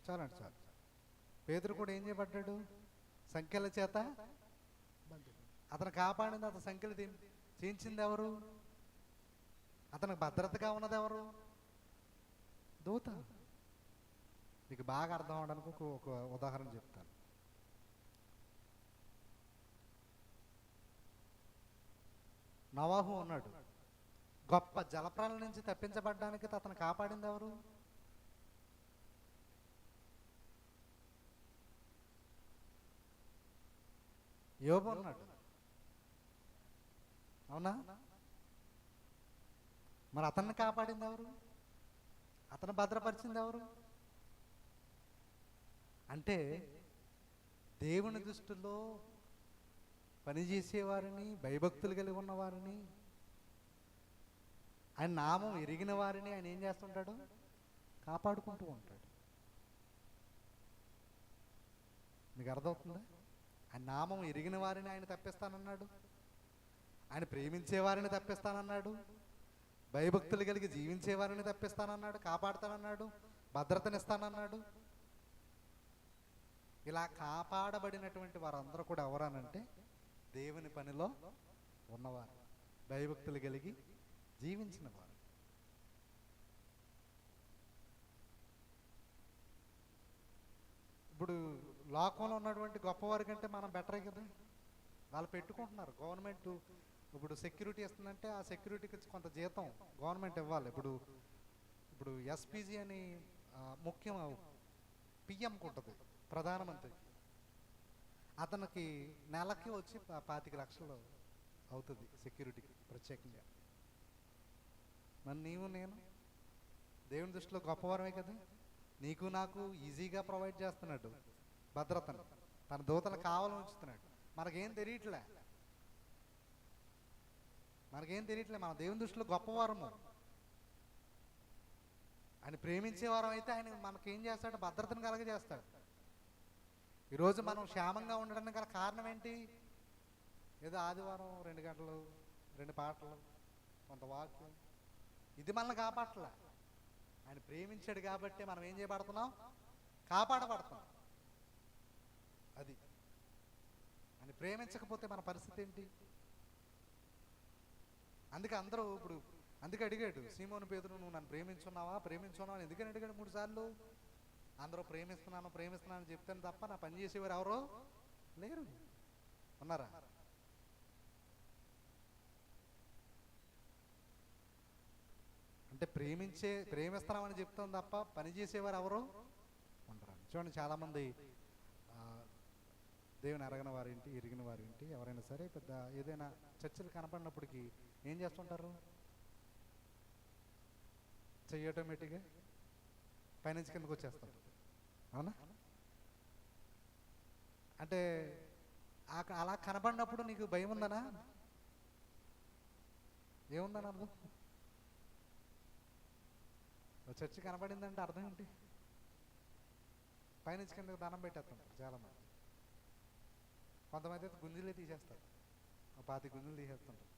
చాలండి చాలు. పేతురు కూడా ఏం చేయబడ్డాడు? సంఖ్యల చేత అతను కాపాడింది, అతని సంఖ్యలు చేయించింది ఎవరు? అతనికి భద్రతగా ఉన్నది ఎవరు? దూత. మీకు బాగా అర్థం అవడానికి ఒక ఉదాహరణ చెప్తాను. నోవాహు ఉన్నాడు. గొప్ప జలప్రాల నుంచి తప్పించబడ్డానికి అతను కాపాడింది ఎవరు? యోబు ఉన్నాడు. అవునా? మరి అతన్ని కాపాడింది ఎవరు? అతను భద్రపరిచింది ఎవరు? అంటే దేవుని దృష్టిలో పనిచేసేవారిని, భయభక్తులు కలిగి ఉన్నవారిని, ఆయన నామం ఎరిగిన వారిని ఆయన ఏం చేస్తుంటాడు? కాపాడుకుంటూ ఉంటాడు. మీకు అర్థమవుతుందా? ఆయన నామం ఎరిగిన వారిని ఆయన తప్పిస్తానన్నాడు, ఆయన ప్రేమించే వారిని తప్పిస్తానన్నాడు, భయభక్తులు కలిగి జీవించే వారిని తప్పిస్తానన్నాడు, కాపాడుతానన్నాడు, భద్రతనిస్తానన్నాడు. ఇలా కాపాడబడినటువంటి వారందరూ కూడా ఎవరనంటే దేవుని పనిలో ఉన్నవారు, భయభక్తులు కలిగి జీవించిన వారు. ఇప్పుడు లోకంలో ఉన్నటువంటి గొప్పవారి కంటే మనం బెటరే కదా. వాళ్ళు పెట్టుకుంటున్నారు. గవర్నమెంట్ ఇప్పుడు సెక్యూరిటీ ఇస్తుందంటే ఆ సెక్యూరిటీకి కొంత జీతం గవర్నమెంట్ ఇవ్వాలి. ఇప్పుడు ఎస్పీజీ అని ముఖ్యం పిఎంకి ఉంటుంది, ప్రధానమంత్రికి. అతనికి నెలకి వచ్చి 25 లక్షలు అవుతుంది సెక్యూరిటీకి ప్రత్యేకంగా. మరి నీవు నేను దేవుని దృష్టిలో గొప్పవారమే కదా. నీకు నాకు ఈజీగా ప్రొవైడ్ చేస్తున్నాడు భద్రతను, తన దూతలు కావాలని ఉంచుతున్నాడు. మనకేం తెలియట్లే. మన దేవుని దృష్టిలో గొప్పవారము. ఆయన ప్రేమించేవారం అయితే ఆయన మనకేం చేస్తాడు? భద్రతను కలగజేస్తాడు. ఈరోజు మనం క్షేమంగా ఉండడానికి గల కారణం ఏంటి? ఏదో ఆదివారం 2 గంటలు 2 పాటలు కొంత వాక్యం, ఇది మనల్ని కాపాడలే. ఆయన ప్రేమించాడు కాబట్టి మనం ఏం చేయబడుతున్నాం? కాపాడబడుతున్నాం. అది ఆయన ప్రేమించకపోతే మన పరిస్థితి ఏంటి? అందుకే అందరూ అందుకే అడిగాడు సీమోను పేతురు, నువ్వు నన్ను ప్రేమించున్నావా అని ఎందుకని అడిగాడు 3 సార్లు. అందరూ ప్రేమిస్తున్నాను చెప్తాను తప్ప నా పని చేసేవారు ఎవరో లేరు. ఉన్నారా? అంటే ప్రేమిస్తున్నామని చెప్తాం తప్ప పని చేసేవారు ఎవరు ఉండరు. చూడండి, చాలామంది దేవుని ఎరగని వారేంటి, ఎరిగిన వారేంటి, ఎవరైనా సరే పెద్ద ఏదైనా చర్చలు కనపడినప్పటికీ ఏం చేస్తుంటారు? చెయ్యి ఆటోమేటిక్గా పైనుంచి కిందకు వచ్చేస్తారు. అవునా? అంటే అలా కనపడినప్పుడు నీకు భయం ఉందనా? ఏముందని అర్థం? చర్చి కనపడిందంటే అర్థం ఏంటి? పైనుంచి కిందకు దండం పెట్టేస్తుంటారు చాలామంది. కొంతమంది అయితే గుంజులే తీసేస్తారు, 25 గుంజులు తీసేస్తుంటారు.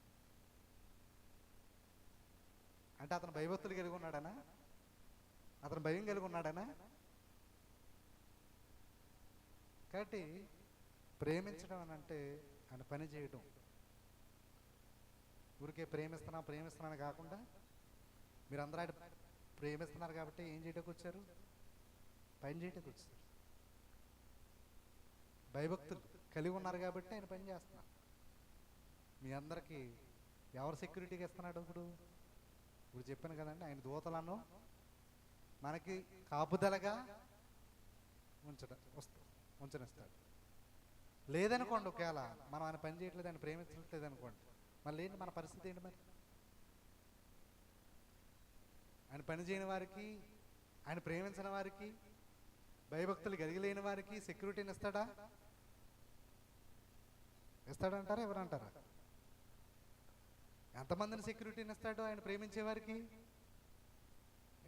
అంటే అతను భయభక్తులు కలిగి ఉన్నాడనా? అతను భయం కలిగి ఉన్నాడనా? కాబట్టి ప్రేమించడం అని అంటే ఆయన పని చేయడం. ఊరికే ప్రేమిస్తున్నాను కాకుండా మీరందరూ ఆయన ప్రేమిస్తున్నారు కాబట్టి ఏం చేయడానికి వచ్చారు? పని చేయడానికి వచ్చారు. భయభక్తులు కలిగి ఉన్నారు కాబట్టి ఆయన పని చేస్తున్నారు. మీ అందరికీ ఎవరు సెక్యూరిటీగా ఇస్తున్నాడు? ఇప్పుడు చెప్పాను కదండి, ఆయన దూతలను మనకి కాపుదలగా ఉంచనిస్తాడు. లేదనుకోండి, ఒకవేళ మనం ఆయన పని చేయట్లేదు, ఆయన ప్రేమించట్లేదు అనుకోండి, మళ్ళీ ఏంటి మన పరిస్థితి ఏంటి? మరి ఆయన పని చేయని వారికి, ఆయన ప్రేమించిన వారికి, భయభక్తులు కలిగిలేని వారికి సెక్యూరిటీని ఇస్తాడా? ఇస్తాడంటారా? ఎవరంటారా? ఎంతమందిని సెక్యూరిటీని ఇస్తాడు ఆయన ప్రేమించే వారికి?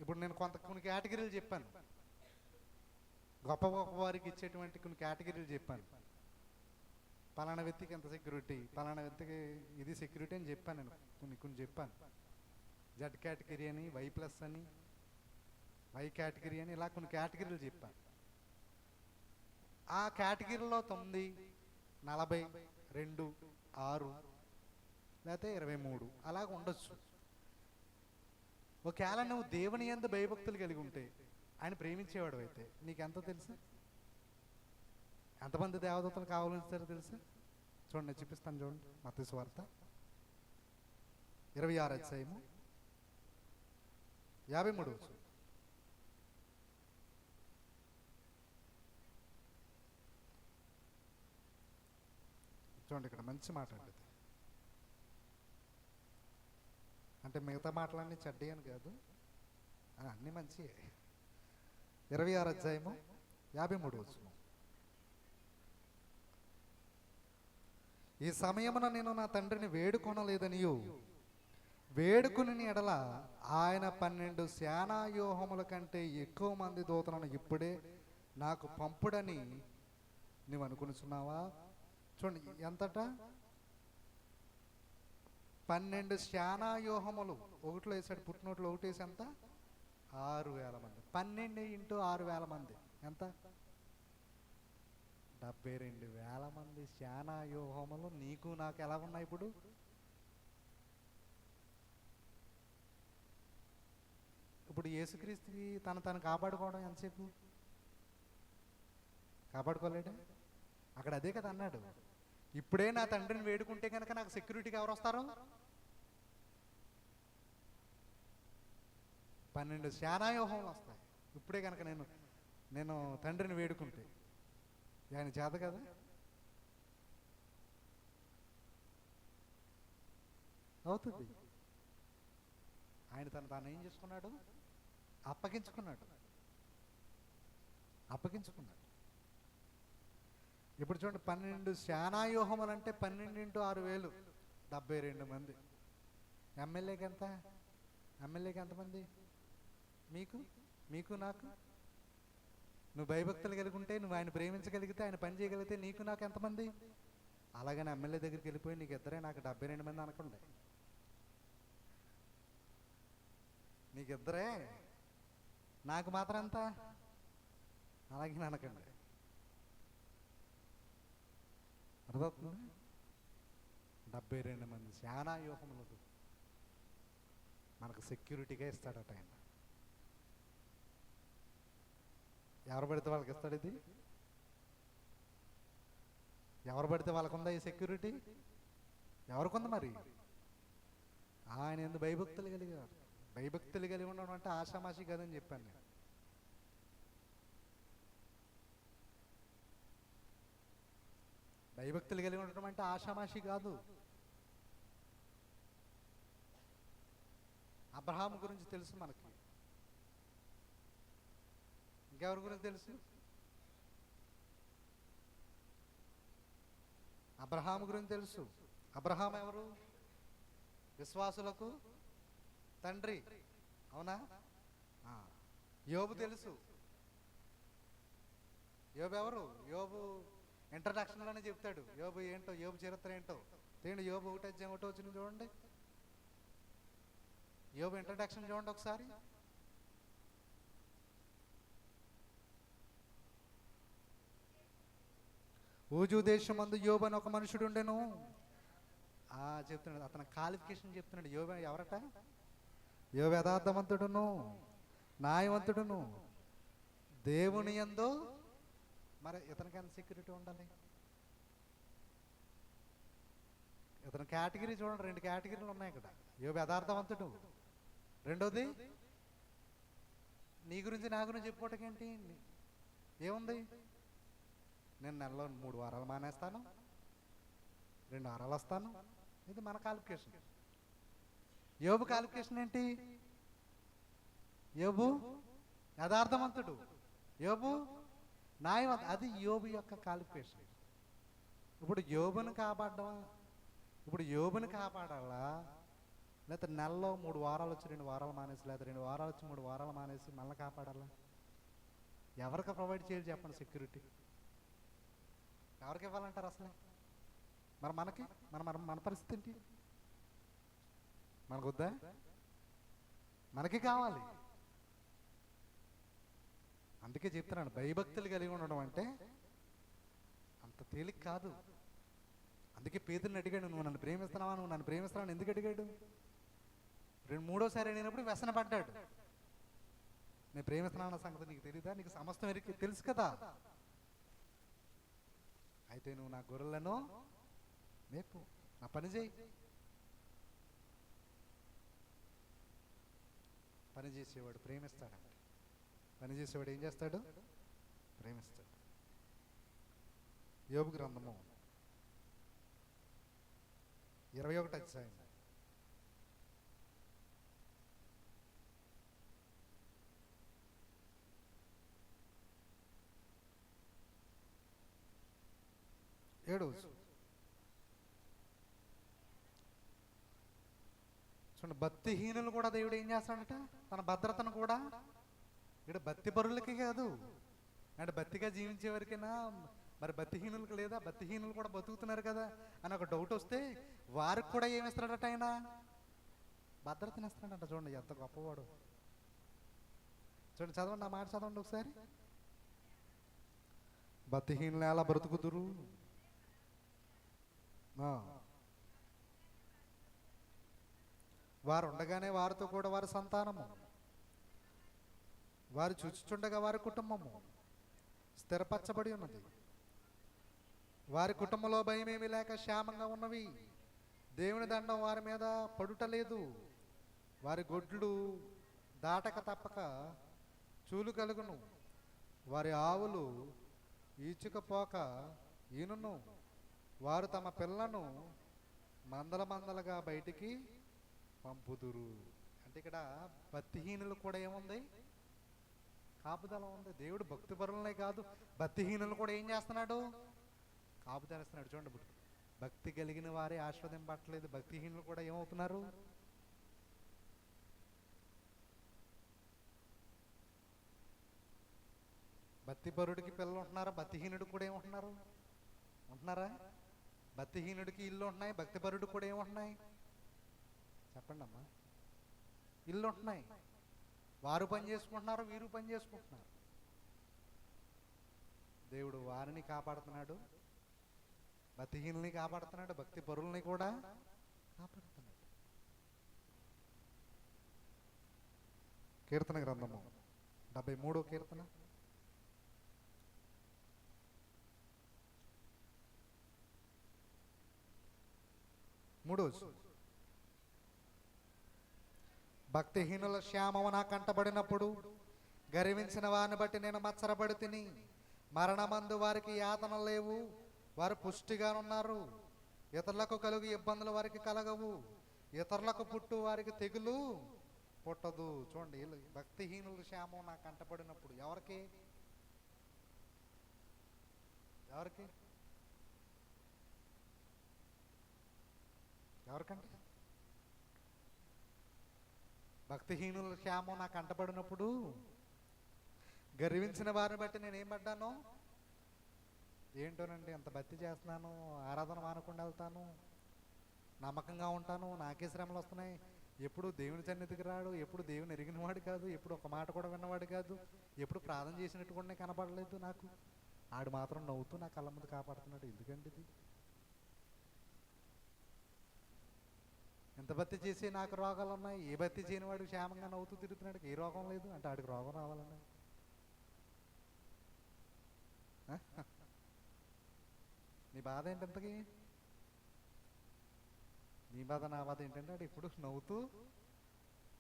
ఇప్పుడు నేను కొన్ని కేటగిరీలు చెప్పాను, గొప్ప వారికి ఇచ్చేటువంటి కొన్ని కేటగిరీలు చెప్పాను. పలానా వ్యక్తికి ఎంత సెక్యూరిటీ, పలానా వ్యక్తికి ఇది సెక్యూరిటీ అని చెప్పాను. నేను కొన్ని చెప్పాను. జెడ్ కేటగిరీ అని, Y+ అని, వై కేటగిరీ అని, ఇలా కొన్ని కేటగిరీలు చెప్పాను. ఆ కేటగిరీలో 9 42, 6 లేకపోతే 23 అలాగ ఉండొచ్చు. ఒకవేళ నువ్వు దేవుని యందు భయభక్తులు కలిగి ఉంటే, ఆయన ప్రేమించేవాడు అయితే నీకెంతో తెలుసు. ఎంతమంది దేవదూతలు కావాలంటారో తెలుసా? చూడండి, నేను చూపిస్తాను. చూడండి, మత్తయి సువార్త 26 అధ్యాయము 53 వచ్చు. చూడండి, ఇక్కడ మంచి మాట అండి. అంటే మిగతా మాటలన్నీ చెడ్డీ అని కాదు, అన్నీ మంచియే. 26 అధ్యాయము 53 వచ్చు. ఈ సమయమున నేను నా తండ్రిని వేడుకొనలేదనియు, వేడుకుని ఎడల ఆయన 12 సేనావ్యూహముల కంటే ఎక్కువ మంది దూతలను ఇప్పుడే నాకు పంపుడని నువ్వు అనుకునిచున్నావా? చూడండి, ఎంతట 12 సేనావ్యూహములు. ఒకటిలో వేసాడు, పుట్టినోట్లో ఒకటి వేసి ఎంత? 6,000 మంది. 12 × 6,000 మంది ఎంత? 72,000 మంది సేనావ్యూహములు నీకు నాకు ఎలా ఉన్నాయి ఇప్పుడు? ఇప్పుడు యేసుక్రీస్తుకి తను కాపాడుకోవడం ఎంతసేపు? కాపాడుకోలేడే? అక్కడ అదే కదా అన్నాడు, ఇప్పుడే నా తండ్రిని వేడుకుంటే కనుక నాకు సెక్యూరిటీకి ఎవరు వస్తారు? 12 సేనావ్యూహములు వస్తాయి ఇప్పుడే కనుక నేను తండ్రిని వేడుకుంటే. ఆయన చేత కదా? అవుతుంది. ఆయన తాను ఏం చేసుకున్నాడు? అప్పగించుకున్నాడు. ఇప్పుడు చూడండి, 12 సేనావ్యూహములు అంటే 12 × 6,000, 72 మంది. ఎమ్మెల్యేకి ఎంత? ఎమ్మెల్యేకి ఎంతమంది? మీకు నాకు. నువ్వు భయభక్తులు కలిగి ఉంటే, నువ్వు ఆయన ప్రేమించగలిగితే, ఆయన పని చేయగలిగితే నీకు నాకు ఎంతమంది? అలాగని ఎమ్మెల్యే దగ్గరికి వెళ్ళిపోయి నీకు ఇద్దరే నాకు 72 మంది అనకండి. నీకిద్దరే నాకు మాత్రం ఎంత? అలాగే అనకండి. అర్థమవుతుంది? 72 మంది సేనావ్యూహములకు మనకు సెక్యూరిటీగా ఇస్తాడట ఆయన. ఎవరు పడితే వాళ్ళకి ఇస్తాడు ఇది? ఎవరు పడితే వాళ్ళకుందా ఈ సెక్యూరిటీ? ఎవరికుంది మరి? ఆయన ఎందుకు భయభక్తులు కలిగారు. భయభక్తులు కలిగి ఉండడం అంటే ఆషామాషి కదని చెప్పాను నేను. భయభక్తులు కలిగి ఉండటం అంటే ఆషామాషి కాదు. అబ్రహాము గురించి తెలుసు మనకి. ఇంకెవరి గురించి తెలుసు? అబ్రహాము గురించి తెలుసు. అబ్రహాం ఎవరు? విశ్వాసులకు తండ్రి, అవునా? యోబు తెలుసు. యోబు ఎవరు? యోబు ఇంట్రడక్షన్లోనే చెప్తాడు యోబు ఏంటో, యోబు చరిత్ర ఏంటో. తేండి, యోబు 1:1 వచ్చింది చూడండి. యోబు ఇంట్రడక్షన్ చూడండి ఒకసారి. ఊజు దేశమందు యోబు అని ఒక మనుషుడు ఉండెను. చెప్తున్నాడు, అతని క్వాలిఫికేషన్ చెప్తున్నాడు. యోబు ఎవరట? యోబు యథార్థవంతుడును, న్యాయవంతుడును, దేవుని యందు. మరి ఇతనికి ఎంత సెక్యూరిటీ ఉండాలి? ఇతని కేటగిరీ చూడండి, 2 కేటగిరీలు ఉన్నాయి ఇక్కడ. యోబు యథార్థవంతుడు. రెండోది, నీ గురించి నా గురించి చెప్పుకోవటం ఏంటి? ఏముంది? నేను నెలలో 3 వారాలు మానేస్తాను, 2 వారాలు వస్తాను. ఇది మన క్వాలిఫికేషన్. యోబు క్వాలిఫికేషన్ ఏంటి? యోబు యథార్థవంతుడు, యోబు న్యాయవంతుడు. అది యోబు యొక్క క్వాలిఫికేషన్. ఇప్పుడు యోబుని కాపాడాలా? లేకపోతే నెలలో 3 వారాలు వచ్చి 2 వారాలు మానేసి, లేదా 2 వారాలు వచ్చి 3 వారాలు మానేసి మళ్ళీ కాపాడాలా? ఎవరికి ప్రొవైడ్ చేయాలి చెప్పండి సెక్యూరిటీ? ఎవరికి ఇవ్వాలంటారు అసలు? మరి మనకి మన పరిస్థితి ఏంటి? మనకు వద్దా? మనకి కావాలి. అందుకే చెప్తున్నాను, భయభక్తులు కలిగి ఉండడం అంటే అంత తేలిక కాదు. అందుకే పేతురుని అడిగాడు, నువ్వు నన్ను ప్రేమిస్తున్నావా, నువ్వు నన్ను ప్రేమిస్తున్నావు ఎందుకు అడిగాడు? మూడోసారి అడిగినప్పుడు వ్యసన పడ్డాడు. నేను ప్రేమిస్తున్నాను అన్న సంగతి నీకు తెలియదా, నీకు సమస్తం ఎరికి తెలుసు కదా, అయితే నువ్వు నా గొర్రెలను మేపు, నా పని చేయి. పని చేసేవాడు ప్రేమిస్తాడండి. పని చేసేవాడు ఏం చేస్తాడు? ప్రేమిస్తాడు. యోబు గ్రంథము 21వ అధ్యాయం 7వ వచనం చూడండి. భక్తిహీనులు కూడా దేవుడు ఏం చేస్తాడట? తన భద్రతను కూడా, ఇక్కడ భక్తి పరులకి కాదు, అంటే భక్తిగా జీవించే వరకైనా, మరి భక్తిహీనులకు లేదా, భక్తిహీనులు కూడా బతుకుతున్నారు కదా అని ఒక డౌట్ వస్తే వారికి కూడా ఏమిస్తాడట? ఆయన భద్రతని ఇస్తాడంట. చూడండి ఎంత గొప్పవాడు. చూడండి, చదవండి, నా మాట చదవండి ఒకసారి. భక్తిహీనులు ఎలా బ్రతుకుతురు? వారు ఉండగానే వారితో కూడా వారి సంతానము, వారు చూచుచుండగా వారి కుటుంబము స్థిరపరచబడి ఉన్నది. వారి కుటుంబంలో భయమేమి లేక క్షేమంగా ఉన్నవి. దేవుని దండం వారి మీద పడుటలేదు. వారి గొడ్లు దాటక తప్పక చూలు కలుగును. వారి ఆవులు ఈచుకపోక ఈనును. వారు తమ పిల్లను మందల మందలుగా బయటికి పంపుదురు. అంటే ఇక్కడ భక్తిహీనులు కూడా ఏముంది? కాపుదల ఉంది. దేవుడు భక్తి పరులనే కాదు, భక్తిహీనులు కూడా ఏం చేస్తున్నాడు? కాపుదల ఇస్తున్నాడు. చూడండి, భక్తి కలిగిన వారే ఆస్వాదింపట్లేదు, భక్తిహీనులు కూడా ఏమవుతున్నారు? భక్తిపరుడికి పిల్లలు ఉంటున్నారా? భక్తిహీనుడు కూడా ఏముంటున్నారు? ఉంటున్నారా? భక్తిహీనుడికి ఇల్లు ఉంటున్నాయి, భక్తిపరుడు కూడా ఏముంటున్నాయి? చెప్పండి అమ్మా. ఇల్లు ఉంటున్నాయి, వారు పని చేసుకుంటున్నారు, వీరు పని చేసుకుంటున్నారు. దేవుడు వారిని కాపాడుతున్నాడు, భక్తిహీనుల్ని కాపాడుతున్నాడు, భక్తి పరుల్ని కూడా కాపాడుతున్నాడు. కీర్తన గ్రంథము 73వ కీర్తన 3వ వచనం. భక్తిహీనుల క్షేమము నా కంటబడినప్పుడు గర్వించిన వారిని బట్టి నేను మత్సరపడి తిని. మరణమందు వారికి యాతన లేవు, వారు పుష్టిగా ఉన్నారు. ఇతరులకు కలుగు ఇబ్బందులు వారికి కలగవు, ఇతరులకు పుట్టు వారికి తెగులు పుట్టదు. చూడండి, భక్తిహీనుల క్షేమం నాకు కంటపడినప్పుడు ఎవరికి? ఎవరికి? ఎవరికంటే? భక్తిహీనుల క్షేమం నాకు కంటపడినప్పుడు గర్వించిన వారిని బట్టి నేను ఏం పడ్డాను? ఏంటోనండి, ఎంత భక్తి చేస్తున్నాను, ఆరాధన మానకుండా వెళ్తాను, నమ్మకంగా ఉంటాను, నాకే శ్రమలు వస్తున్నాయి, ఎప్పుడు దేవుని సన్నిధికి రాడు, ఎప్పుడు దేవుని ఎరిగినవాడు కాదు, ఎప్పుడు ఒక మాట కూడా విన్నవాడు కాదు, ఎప్పుడు ప్రార్థన చేసినట్టు కూడా కనపడలేదు నాకు, ఆడు మాత్రం నవ్వుతూ నా కళ్ళ ముందు కాపాడుతున్నాడు. ఎందుకండి ఇది? ఎంత భక్తి చేసి నాకు రోగాలు ఉన్నాయి, ఏ భక్తి చేయని వాడు క్షేమంగా నవ్వుతూ తిరుగుతున్నాడు, ఏ రోగం లేదు అంటే ఆడికి రోగం రావాలన్నా? నీ బాధ ఏంటంతకి? నీ బాధ నా బాధ ఏంటంటే ఆడు ఇప్పుడు నవ్వుతూ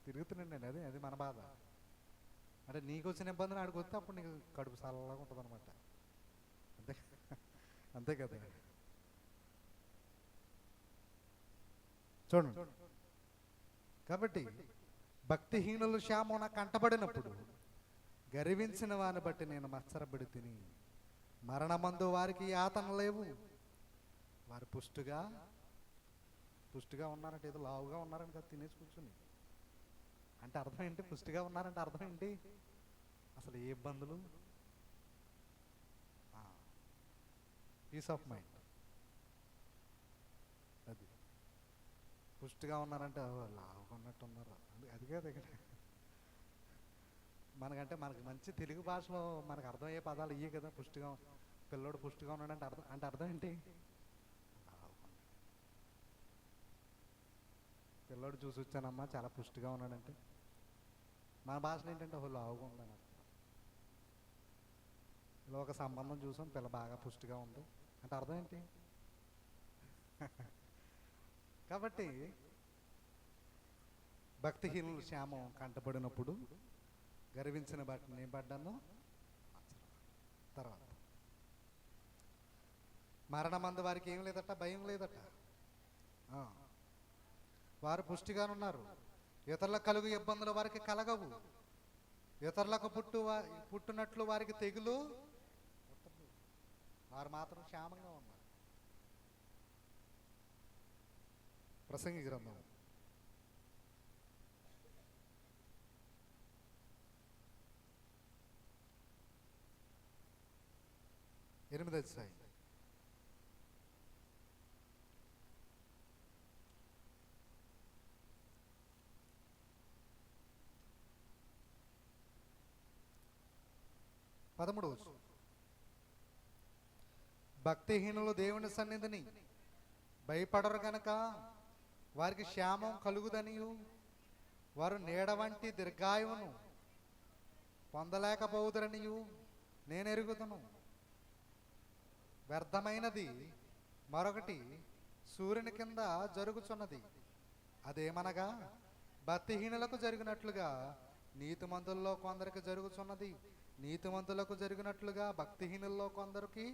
తిరుగుతున్నాండి. అదే అది మన బాధ. అంటే నీకు వచ్చిన ఇబ్బందిని ఆడికి వస్తే అప్పుడు నీకు కడుపు చల్లగా ఉంటుంది అనమాట. అంతే అంతే కదా. చూడండి, కాబట్టి భక్తిహీనులు క్షేమం నాకు కంటబడినప్పుడు గర్వించిన వారిని బట్టి నేను మత్సరపడి తిని. మరణమందు వారికి యాతన లేవు, వారు పుష్టిగా ఉన్నారంటే ఏదో లావుగా ఉన్నారని కదా తినేసి కూర్చుని. అంటే అర్థం ఏంటి? పుష్టిగా ఉన్నారంటే అర్థం ఏంటి? అసలు ఏ ఇబ్బందులు? Peace of mind. అది పుష్టిగా ఉన్నారంటే లావుగా ఉన్నట్టు ఉన్నారు, అది కాదు ఇక్కడ. మనకంటే మనకి మంచి తెలుగు భాషలో మనకు అర్థమయ్యే పదాలు ఇయ్యే కదా. పుష్టిగా, పిల్లోడు పుష్టిగా ఉన్నాడంటే అర్థం ఏంటి? పిల్లోడు చూసి వచ్చానమ్మా చాలా పుష్టిగా ఉన్నాడంటే మన భాషలో ఏంటంటే ఓ లావుగా ఉందని అర్థం. ఇలా ఒక సంబంధం చూసాం, పిల్ల బాగా పుష్టిగా ఉంది అంటే అర్థం ఏంటి? కాబట్టి భక్తిహీనులు క్షేమం కంటపడినప్పుడు గర్వించిన బట్టి నేను పడ్డాను. తర్వాత మరణమందు వారికి ఏం లేదట, భయం లేదట. వారు పుష్టిగానున్నారు. ఇతరులకు కలుగు ఇబ్బందులు వారికి కలగవు. ఇతరులకు పుట్టినట్లు వారికి తెగులు వారు మాత్రం క్షేమంగా ఉన్నారు. ప్రసంగి గ్రంథం 8వ అధ్యాయం 13వ వచనం. భక్తిహీనులు దేవుని సన్నిధిని భయపడరు గనక వారికి క్షేమం కలుగుదనియు వారు నీడ వంటి దీర్ఘాయువును పొందలేకపోదురనియు నేను ఎరుగుదును. వ్యర్థమైనది మరొకటి సూర్యుని కింద జరుగుచున్నది, అదేమనగా భక్తిహీనులకు జరిగినట్లుగా నీతిమంతుల్లో కొందరికి జరుగుచున్నది, నీతిమంతులకు జరిగినట్లుగా భక్తిహీనుల్లో కొందరికి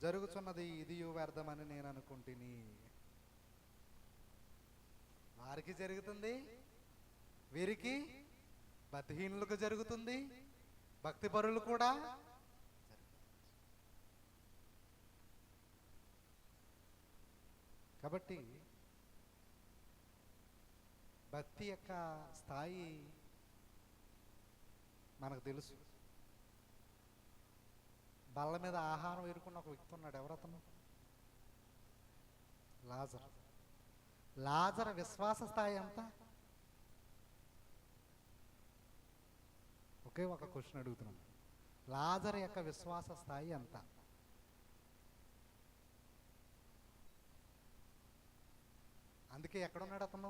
జరుగుచున్నది. ఇది వ్యర్థమని నేను అనుకుంటుని. వారికి జరుగుతుంది, వీరికి భక్తిహీనులకు జరుగుతుంది, భక్తి పరులు కూడా. కాబట్టి భక్తి యొక్క స్థాయి మనకు తెలుసు. బల్ల మీద ఆహారం ఎరుకున్న ఒక వ్యక్తి ఉన్నాడు. ఎవరతను? లాజర్. లాజర్ విశ్వాస స్థాయి ఎంత? ఒకే ఒక క్వశ్చన్ అడుగుతున్నాను. లాజర్ యొక్క విశ్వాస స్థాయి ఎంత? అందుకే ఎక్కడున్నాడు అతను?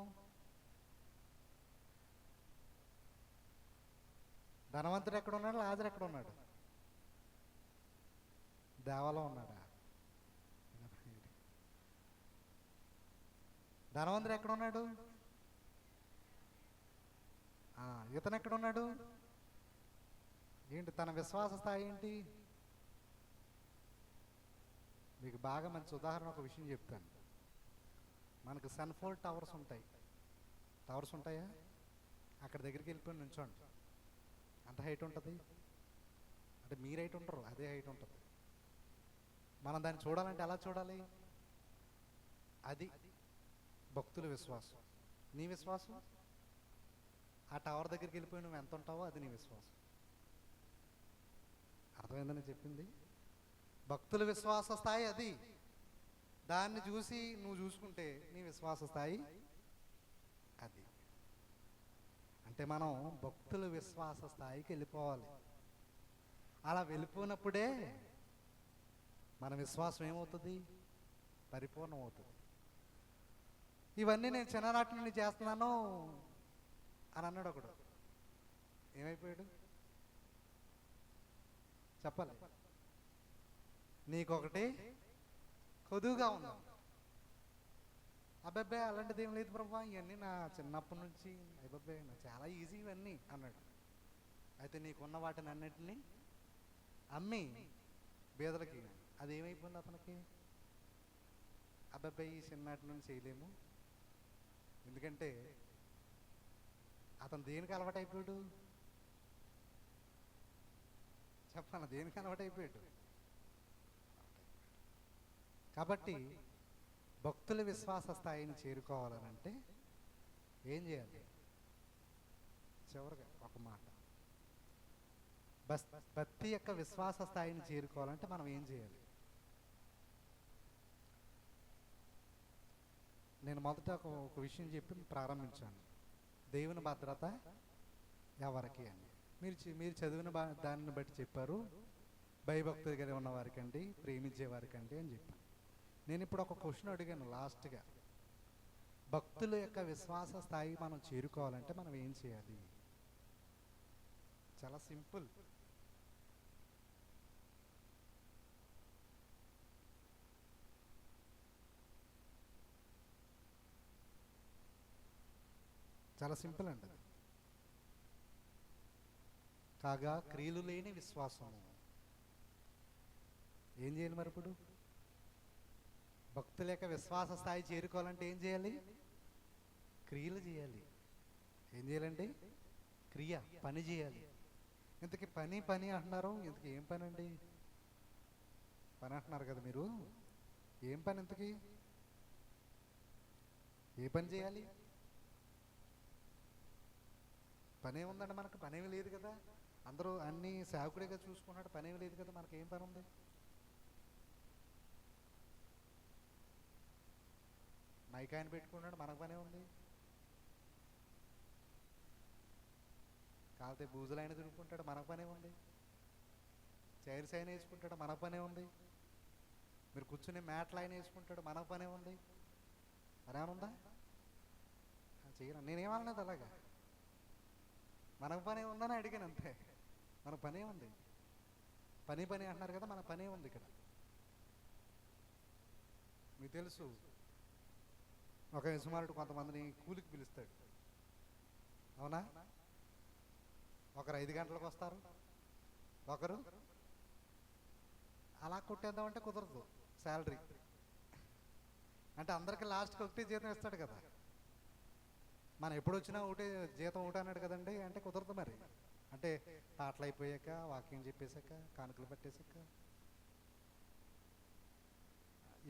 ధనవంతుడు ఎక్కడున్నాడు? లాజర్ ఎక్కడున్నాడు? దేవాలో ఉన్నాడా? ధనవంతుడు ఎక్కడున్నాడు? ఇతను ఎక్కడున్నాడు? ఏంటి తన విశ్వాస స్థాయి ఏంటి? మీకు బాగా మంచి ఉదాహరణ ఒక విషయం చెప్తాను. మనకు సన్ఫోల్డ్ టవర్స్ ఉంటాయి. టవర్స్ ఉంటాయా? అక్కడ దగ్గరికి వెళ్ళిపోయి నుంచోండి. అంత హైట్ ఉంటుంది. అంటే మీరు హైట్ ఉంటారు, అదే హైట్ ఉంటుంది. మనం దాన్ని చూడాలంటే ఎలా చూడాలి? అది భక్తుల విశ్వాసం. నీ విశ్వాసం ఆ టవర్ దగ్గరికి వెళ్ళిపోయి నువ్వు ఎంత ఉంటావో అది నీ విశ్వాసం. అర్థమైందని చెప్పింది. భక్తుల విశ్వాస స్థాయి అది. దాన్ని చూసి నువ్వు చూసుకుంటే నీ విశ్వాస స్థాయి అది. అంటే మనం భక్తుల విశ్వాస స్థాయికి వెళ్ళిపోవాలి. అలా వెళ్ళిపోయినప్పుడే మన విశ్వాసం ఏమవుతుంది? పరిపూర్ణం అవుతుంది. ఇవన్నీ నేను చిన్ననాటి నుండి చేస్తున్నాను అని అన్నాడు ఒకడు. ఏమైపోయాడు చెప్పాలి? నీకొకటి కొదువుగా ఉంది. అబ్బాయి అలాంటిది ఏం లేదు ప్రభా, ఇవన్నీ నా చిన్నప్పటి నుంచి అబ్బాయి నా చాలా ఈజీ ఇవన్నీ అన్నాడు. అయితే నీకున్న వాటిని అన్నిటినీ అమ్మి బీదలకి. అది ఏమైపోయింది అతనికి? అబ్బాయి చిన్నటి నుంచి చేయలేము. ఎందుకంటే అతను దేనికి అలవాటు అయిపోయాడు? చెప్పాను, దేనికి అలవాటు అయిపోయాడు? కాబట్టి భక్తుల విశ్వాస స్థాయిని చేరుకోవాలనంటే ఏం చేయాలి? చివరిగా ఒక మాట, భక్తి యొక్క విశ్వాస స్థాయిని చేరుకోవాలంటే మనం ఏం చేయాలి? నేను మొదట ఒక విషయం చెప్పి ప్రారంభించాను. దేవుని భద్రత ఎవరికి అని మీరు చదివిన దానిని బట్టి చెప్పారు. భయభక్తులు కలిగి ఉన్న వారికి అండి, ప్రేమించే వారికి అండి అని చెప్పాను. నేను ఇప్పుడు ఒక క్వశ్చన్ అడిగాను లాస్ట్గా. భక్తుల యొక్క విశ్వాస స్థాయి మనం చేరుకోవాలంటే మనం ఏం చేయాలి? చాలా సింపుల్. చాలా సింపుల్ అండి అది. కాగా క్రియలు లేని విశ్వాసము. ఏం చేయాలి మరి ఇప్పుడు? భక్తుల యొక్క విశ్వాస స్థాయి చేరుకోవాలంటే ఏం చేయాలి? క్రియలు చేయాలి. ఏం చేయాలండి? క్రియ, పని చేయాలి. ఇంతకీ పని పని అంటున్నారు, ఇంతకీ ఏం పని అండి? పని అంటున్నారు కదా మీరు, ఏం పని ఇంతకీ? ఏ పని చేయాలి? పని ఏముందండి మనకు? పనేమి లేదు కదా. అందరూ అన్ని సేవకుడిగా చూసుకున్నాడు, పనేమి లేదు కదా. మనకి ఏం పని ఉంది? మైక్ ఆయన పెట్టుకున్నాడు, మనకు పనే ఉంది. కాకపోతే బూజులు ఆయన తిరుగుకుంటాడు, మనకు పనే ఉంది. చైర్స్ ఆయన వేసుకుంటాడు, మనకు పనే ఉంది. మీరు కూర్చుని మ్యాట్లు ఆయన వేసుకుంటాడు, మనకు పనే ఉంది. మరేమనుందా? చేయను, నేనేమనలేదు అలాగా. మనకు పనే ఉందని అడిగాను అంతే. మన పనే ఉంది. పని పని అంటున్నారు కదా, మన పనే ఉంది ఇక్కడ. మీకు తెలుసు, ఒక యజమానుడు కొంతమందిని కూలికి పిలుస్తాడు, అవునా? ఒకరు 5 గంటలకు వస్తారు, ఒకరు అలా కొట్టేద్దామంటే కుదరదు. శాలరీ అంటే అందరికి లాస్ట్కి ఒకటే జీతం ఇస్తాడు కదా. మనం ఎప్పుడు వచ్చినా ఒకటే జీతం ఒకటి అన్నాడు కదండి, అంటే కుదరదు మరి. అంటే పాటలు అయిపోయాక, వాకింగ్ చెప్పేశాక, కానుకలు పెట్టేశాక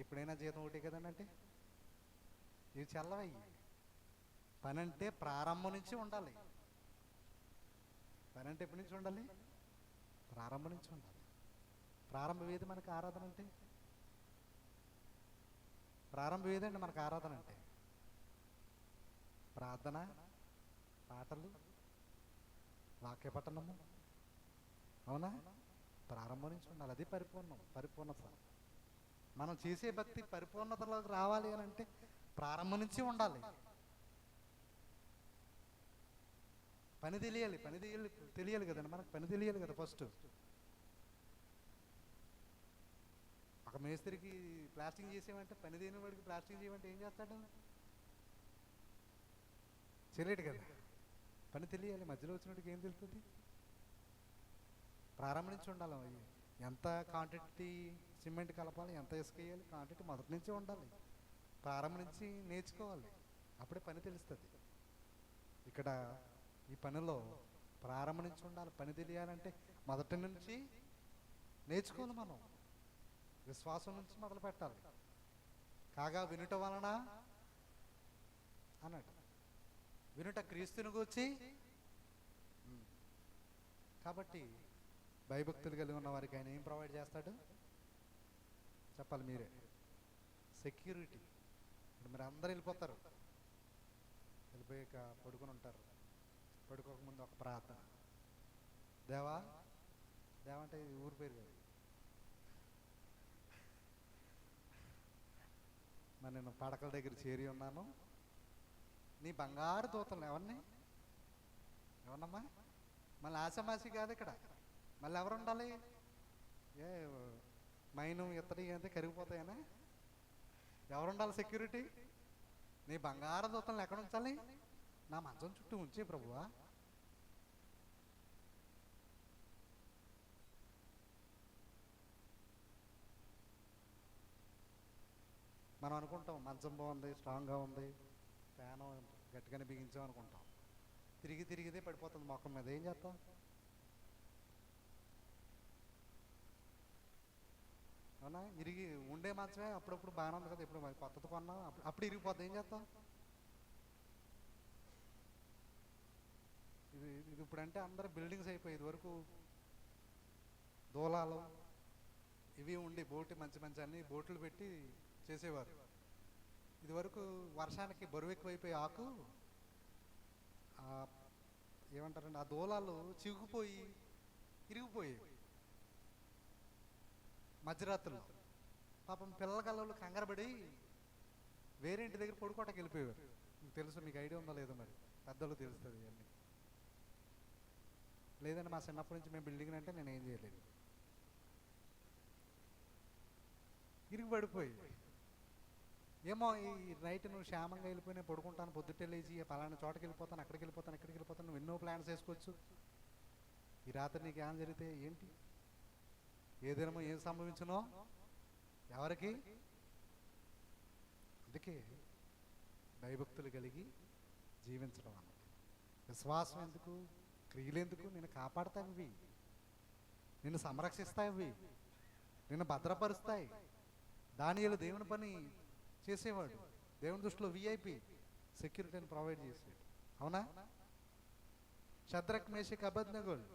ఎప్పుడైనా జీతం ఒకటే కదండి. అంటే ఇవి చల్లవయ్యి. పని అంటే ప్రారంభం నుంచి ఉండాలి. పని అంటే ఎప్పటి నుంచి ఉండాలి? ప్రారంభం నుంచి ఉండాలి. ప్రారంభం ఏది మనకు ఆరాధన అంటే? ప్రారంభం ఏదండి మనకు ఆరాధన అంటే? ప్రార్థన, పాటలు, వాక్య పఠనము, అవునా? ప్రారంభం నుంచి ఉండాలి. అది పరిపూర్ణత. మనం చేసే భక్తి పరిపూర్ణతలోకి రావాలి అని అంటే ప్రారంభం నుంచి ఉండాలి. పని తెలియాలి కదండి మనకు. పని తెలియాలి కదా ఫస్ట్. ఒక మేస్త్రికి ప్లాస్టింగ్ చేసేమంటే, పని దేని వాడికి ప్లాస్టింగ్ చేయమంటే ఏం చేస్తాడు? చేయలేడు కదా. పని తెలియాలి. మధ్యలో వచ్చినట్టుగా ఏం తెలుస్తుంది? ప్రారంభం నుంచి ఉండాలి. ఎంత క్వాంటిటీ సిమెంట్ కలపాలి, ఎంత ఇసుక వేయాలి, క్వాంటిటీ మొదటి నుంచే ఉండాలి. ప్రారంభం నుంచి నేర్చుకోవాలి, అప్పుడే పని తెలుస్తుంది. ఇక్కడ ఈ పనిలో ప్రారంభం నుంచి ఉండాలి. పని తెలియాలంటే మొదటి నుంచి నేర్చుకోవాలి. మనం విశ్వాసం నుంచి మొదలు పెట్టాలి. కాగా వినుట వలన అన్నాడు. వినుట క్రీస్తుని గూర్చి. కాబట్టి భయభక్తులు కలిగి ఉన్న వారికి ఆయన ఏం ప్రొవైడ్ చేస్తాడు చెప్పాలి మీరే? సెక్యూరిటీ. ఇప్పుడు మీరు అందరు వెళ్ళిపోతారు, వెళ్ళిపోయాక పడుకొని ఉంటారు. పడుకోకముందు ఒక ప్రార్థన, దేవా అంటే ఊరి పేరు కాదు, మరి నేను పడకల దగ్గర చేరి ఉన్నాను, నీ బంగారు దూతలు ఎవరినమ్మా? మళ్ళీ ఆశమాసి కాదు ఇక్కడ. మళ్ళీ ఎవరు ఉండాలి? ఏ మైను ఇత్తడి అంటే కరిగిపోతాయనా? ఎవరు ఉండాలి సెక్యూరిటీ? నీ బంగారు దూతలను ఎక్కడ ఉంచాలి? నా మంచం చుట్టూ ఉంచే ప్రభువా. మనం అనుకుంటాం మంచం బాగుంది, స్ట్రాంగ్గా ఉంది, ఫ్యాన్ గట్టిగానే బిగించాం అనుకుంటాం. తిరిగితే పడిపోతుంది మొఖం మీద. ఏం చేస్తాం? అవునా? ఇరిగి ఉండే మంచమే అప్పుడప్పుడు బాగానే ఉంది కదా, ఇప్పుడు కొత్తది కొన్నాం, అప్పుడు ఇరిగిపోద్ది. ఏం చేస్తాం? ఇది ఇప్పుడంటే అందరూ బిల్డింగ్స్ అయిపోయేది. వరకు దూలాలు ఇవి ఉండి మంచి అన్ని బోట్లు పెట్టి చేసేవారు. ఇది వరకు వర్షానికి బరువు ఎక్కువైపోయి ఆకు ఏమంటారండి, ఆ దూలాలు చిగుకుపోయి ఇరిగిపోయేవి. మధ్యరాత్రులు పాపం పిల్లల కళ్ళు కంగారపడి వేరే ఇంటి దగ్గర పడుకోవటానికి వెళ్ళిపోయేవారు. మీకు తెలుసు, మీకు ఐడియా ఉందో లేదో మరి, పెద్దలు తెలుస్తుంది ఇవన్నీ. లేదంటే మా చిన్నప్పటి నుంచి మేము బిల్డింగ్ అంటే నేను ఏం చేయలేదు, ఇరిగి పడిపోయి ఏమో ఈ నైట్ నువ్వు క్షేమంగా వెళ్ళిపోయి నేను పడుకుంటాను, పొద్దుటే లేచి పలానా చోటకి వెళ్ళిపోతాను, అక్కడికి వెళ్ళిపోతాను, ఇక్కడికి వెళ్ళిపోతాను, నువ్వు ఎన్నో ప్లాన్స్ వేసుకోవచ్చు. ఈ రాత్రి నీకు ఏం జరిగితే ఏంటి, ఏదేమో ఏం సంభవించునో ఎవరికి. అందుకే భయభక్తులు కలిగి జీవించడం అన్నది. విశ్వాసం ఎందుకు, క్రియలు ఎందుకు? నిన్ను కాపాడుతాయి ఇవి, నిన్ను సంరక్షిస్తాయి ఇవి, నిన్ను భద్రపరుస్తాయి. దానియేలు దేవుని పని చేసేవాడు, దేవుని దృష్టిలో విఐపి సెక్యూరిటీని ప్రొవైడ్ చేసేవాడు. అవునా? షద్రక్ మేషక్ అబేద్నెగోలు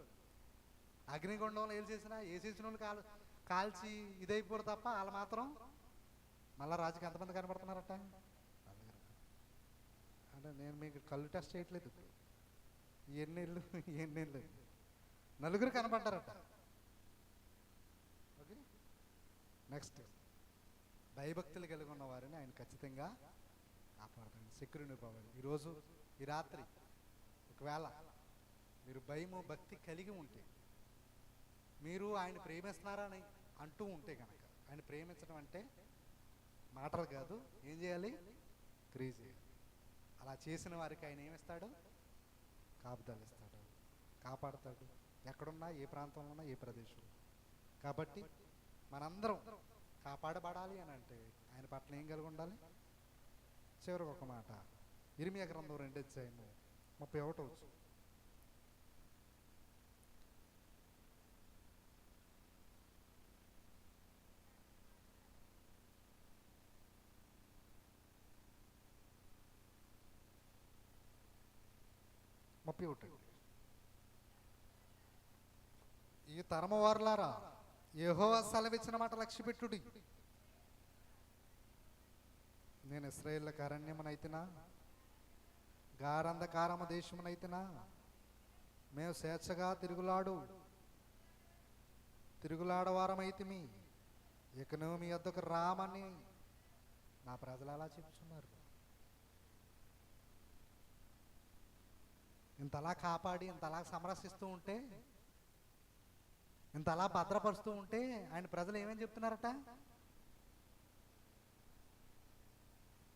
అగ్నిగుండంలో ఏం చేసినా వేసేసిన వాళ్ళు కాల్చి ఇదైపోరు తప్ప వాళ్ళు మాత్రం మళ్ళా రాజుకి ఎంతమంది కనబడుతున్నారట అంటే నేను మీకు కళ్ళు టెస్ట్ చేయట్లేదు, ఎన్నేళ్ళు నలుగురు కనబడ్డారట. ఓకే, నెక్స్ట్ భయభక్తులు కలిగి ఉన్న వారిని ఆయన ఖచ్చితంగా కాపాడతాడు, సెక్యూరిటీ ప్రొవైడ్. ఈరోజు ఈ రాత్రి ఒకవేళ మీరు భయము భక్తి కలిగి ఉంటే, మీరు ఆయన ప్రేమిస్తున్నారని అంటూ ఉంటే కనుక, ఆయన ప్రేమించడం అంటే మాటలు కాదు, ఏం చేయాలి? క్రియ చేయాలి. అలా చేసిన వారికి ఆయన ఏమిస్తాడు? కాపుదలు ఇస్తాడు, కాపాడుతాడు, ఎక్కడున్నా, ఏ ప్రాంతంలో ఉన్నా, ఏ ప్రదేశంలో. కాబట్టి మనందరం కాపాడబడాలి అని అంటే ఆయన పట్ల ఏం కలిగి ఉండాలి? చివరికి ఒక మాట, ఇర్మియా గ్రంథం 2:31 31. ఈ తరము వారులారా, యెహోవా సెలవిచ్చిన మాట లక్ష్య పెట్టుడి. నేను ఇశ్రాయేలుకు అరణ్యమునైతినా, గారంధకారము దేశమునైతినా, మేము స్వేచ్ఛగా తిరుగులాడవారమైతిమి, ఇకను మీ వద్దకు రామని నా ప్రజలు అలా చెప్తున్నారు. ఇంతలా కాపాడి, ఇంతలా సంరక్షిస్తూ ఉంటే, ఇంతలా భద్రపరుస్తూ ఉంటే ఆయన ప్రజలు ఏమేమి చెప్తున్నారట?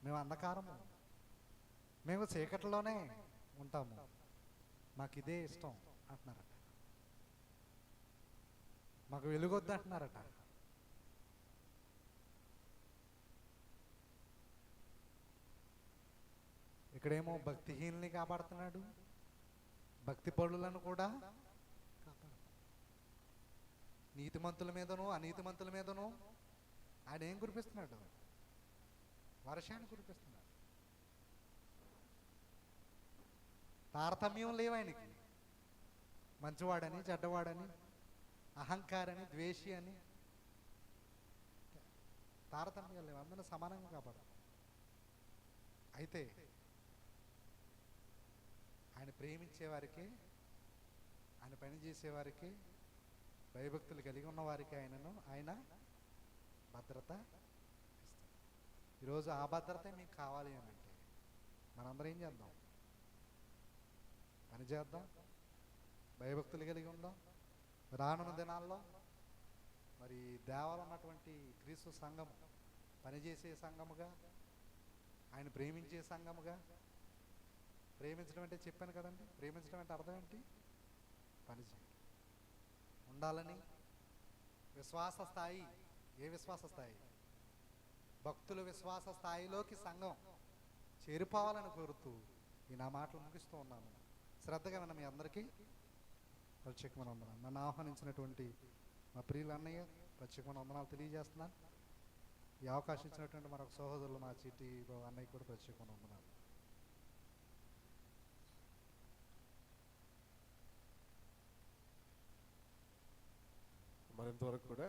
మేము అంధకారము, మేము చీకటిలోనే ఉంటాము, మాకు ఇదే ఇష్టం అంటున్నారట, మాకు వెలుగొద్దు అంటున్నారట. ఇక్కడేమో భక్తిహీనుల్ని కాపాడుతున్నాడు, భక్తి పరులను కూడా కాపాడుతాడు. నీతిమంతుల మీదనో అనీతిమంతుల మీదనో ఆయన ఏం కురిపిస్తున్నాడు? వర్షాన్ని కురిపిస్తున్నాడు. తారతమ్యం లేవు ఆయనకి, మంచివాడని చెడ్డవాడని, అహంకారని ద్వేషి అని తారతమ్యాలు లేవు, అందరినీ సమానంగా కాపాడు. అయితే ఆయన ప్రేమించే వారికి, ఆయన పని చేసేవారికి, భయభక్తులు కలిగి ఉన్న వారికి ఆయన భద్రత ఇస్తాడు. ఈరోజు ఆ భద్రత మీకు కావాలి అని అంటే మనందరం ఏం చేద్దాం? పని చేద్దాం, భయభక్తులు కలిగి ఉందాం. రానున్న దినాల్లో మరి దేవాలో ఉన్నటువంటి క్రీస్తు సంఘం పనిచేసే సంఘముగా, ఆయన ప్రేమించే సంఘముగా. ప్రేమించడం అంటే చెప్పాను కదండి, ప్రేమించడం అంటే అర్థం ఏంటి? పని చేయడం ఉండాలని విశ్వాస స్థాయి. ఏ విశ్వాస స్థాయి? భక్తుల విశ్వాస స్థాయిలోకి సంఘం చేరిపోవాలని కోరుతూ ఈ నా మాటలు ముగిస్తూ ఉన్నాను. శ్రద్ధగా విన్న మీ అందరికీ ప్రత్యేకమైన వందనాలు. నన్ను ఆహ్వానించినటువంటి మా ప్రియుల అన్నయ్య ప్రత్యేకమైన వందనాలు తెలియజేస్తున్నాను. ఈ అవకాశం ఇచ్చినటువంటి మరొక సహోదరులు మా చీటి అన్నయ్య కూడా ప్రత్యేకమైన వందనాలు. మరింతవరకు కూడా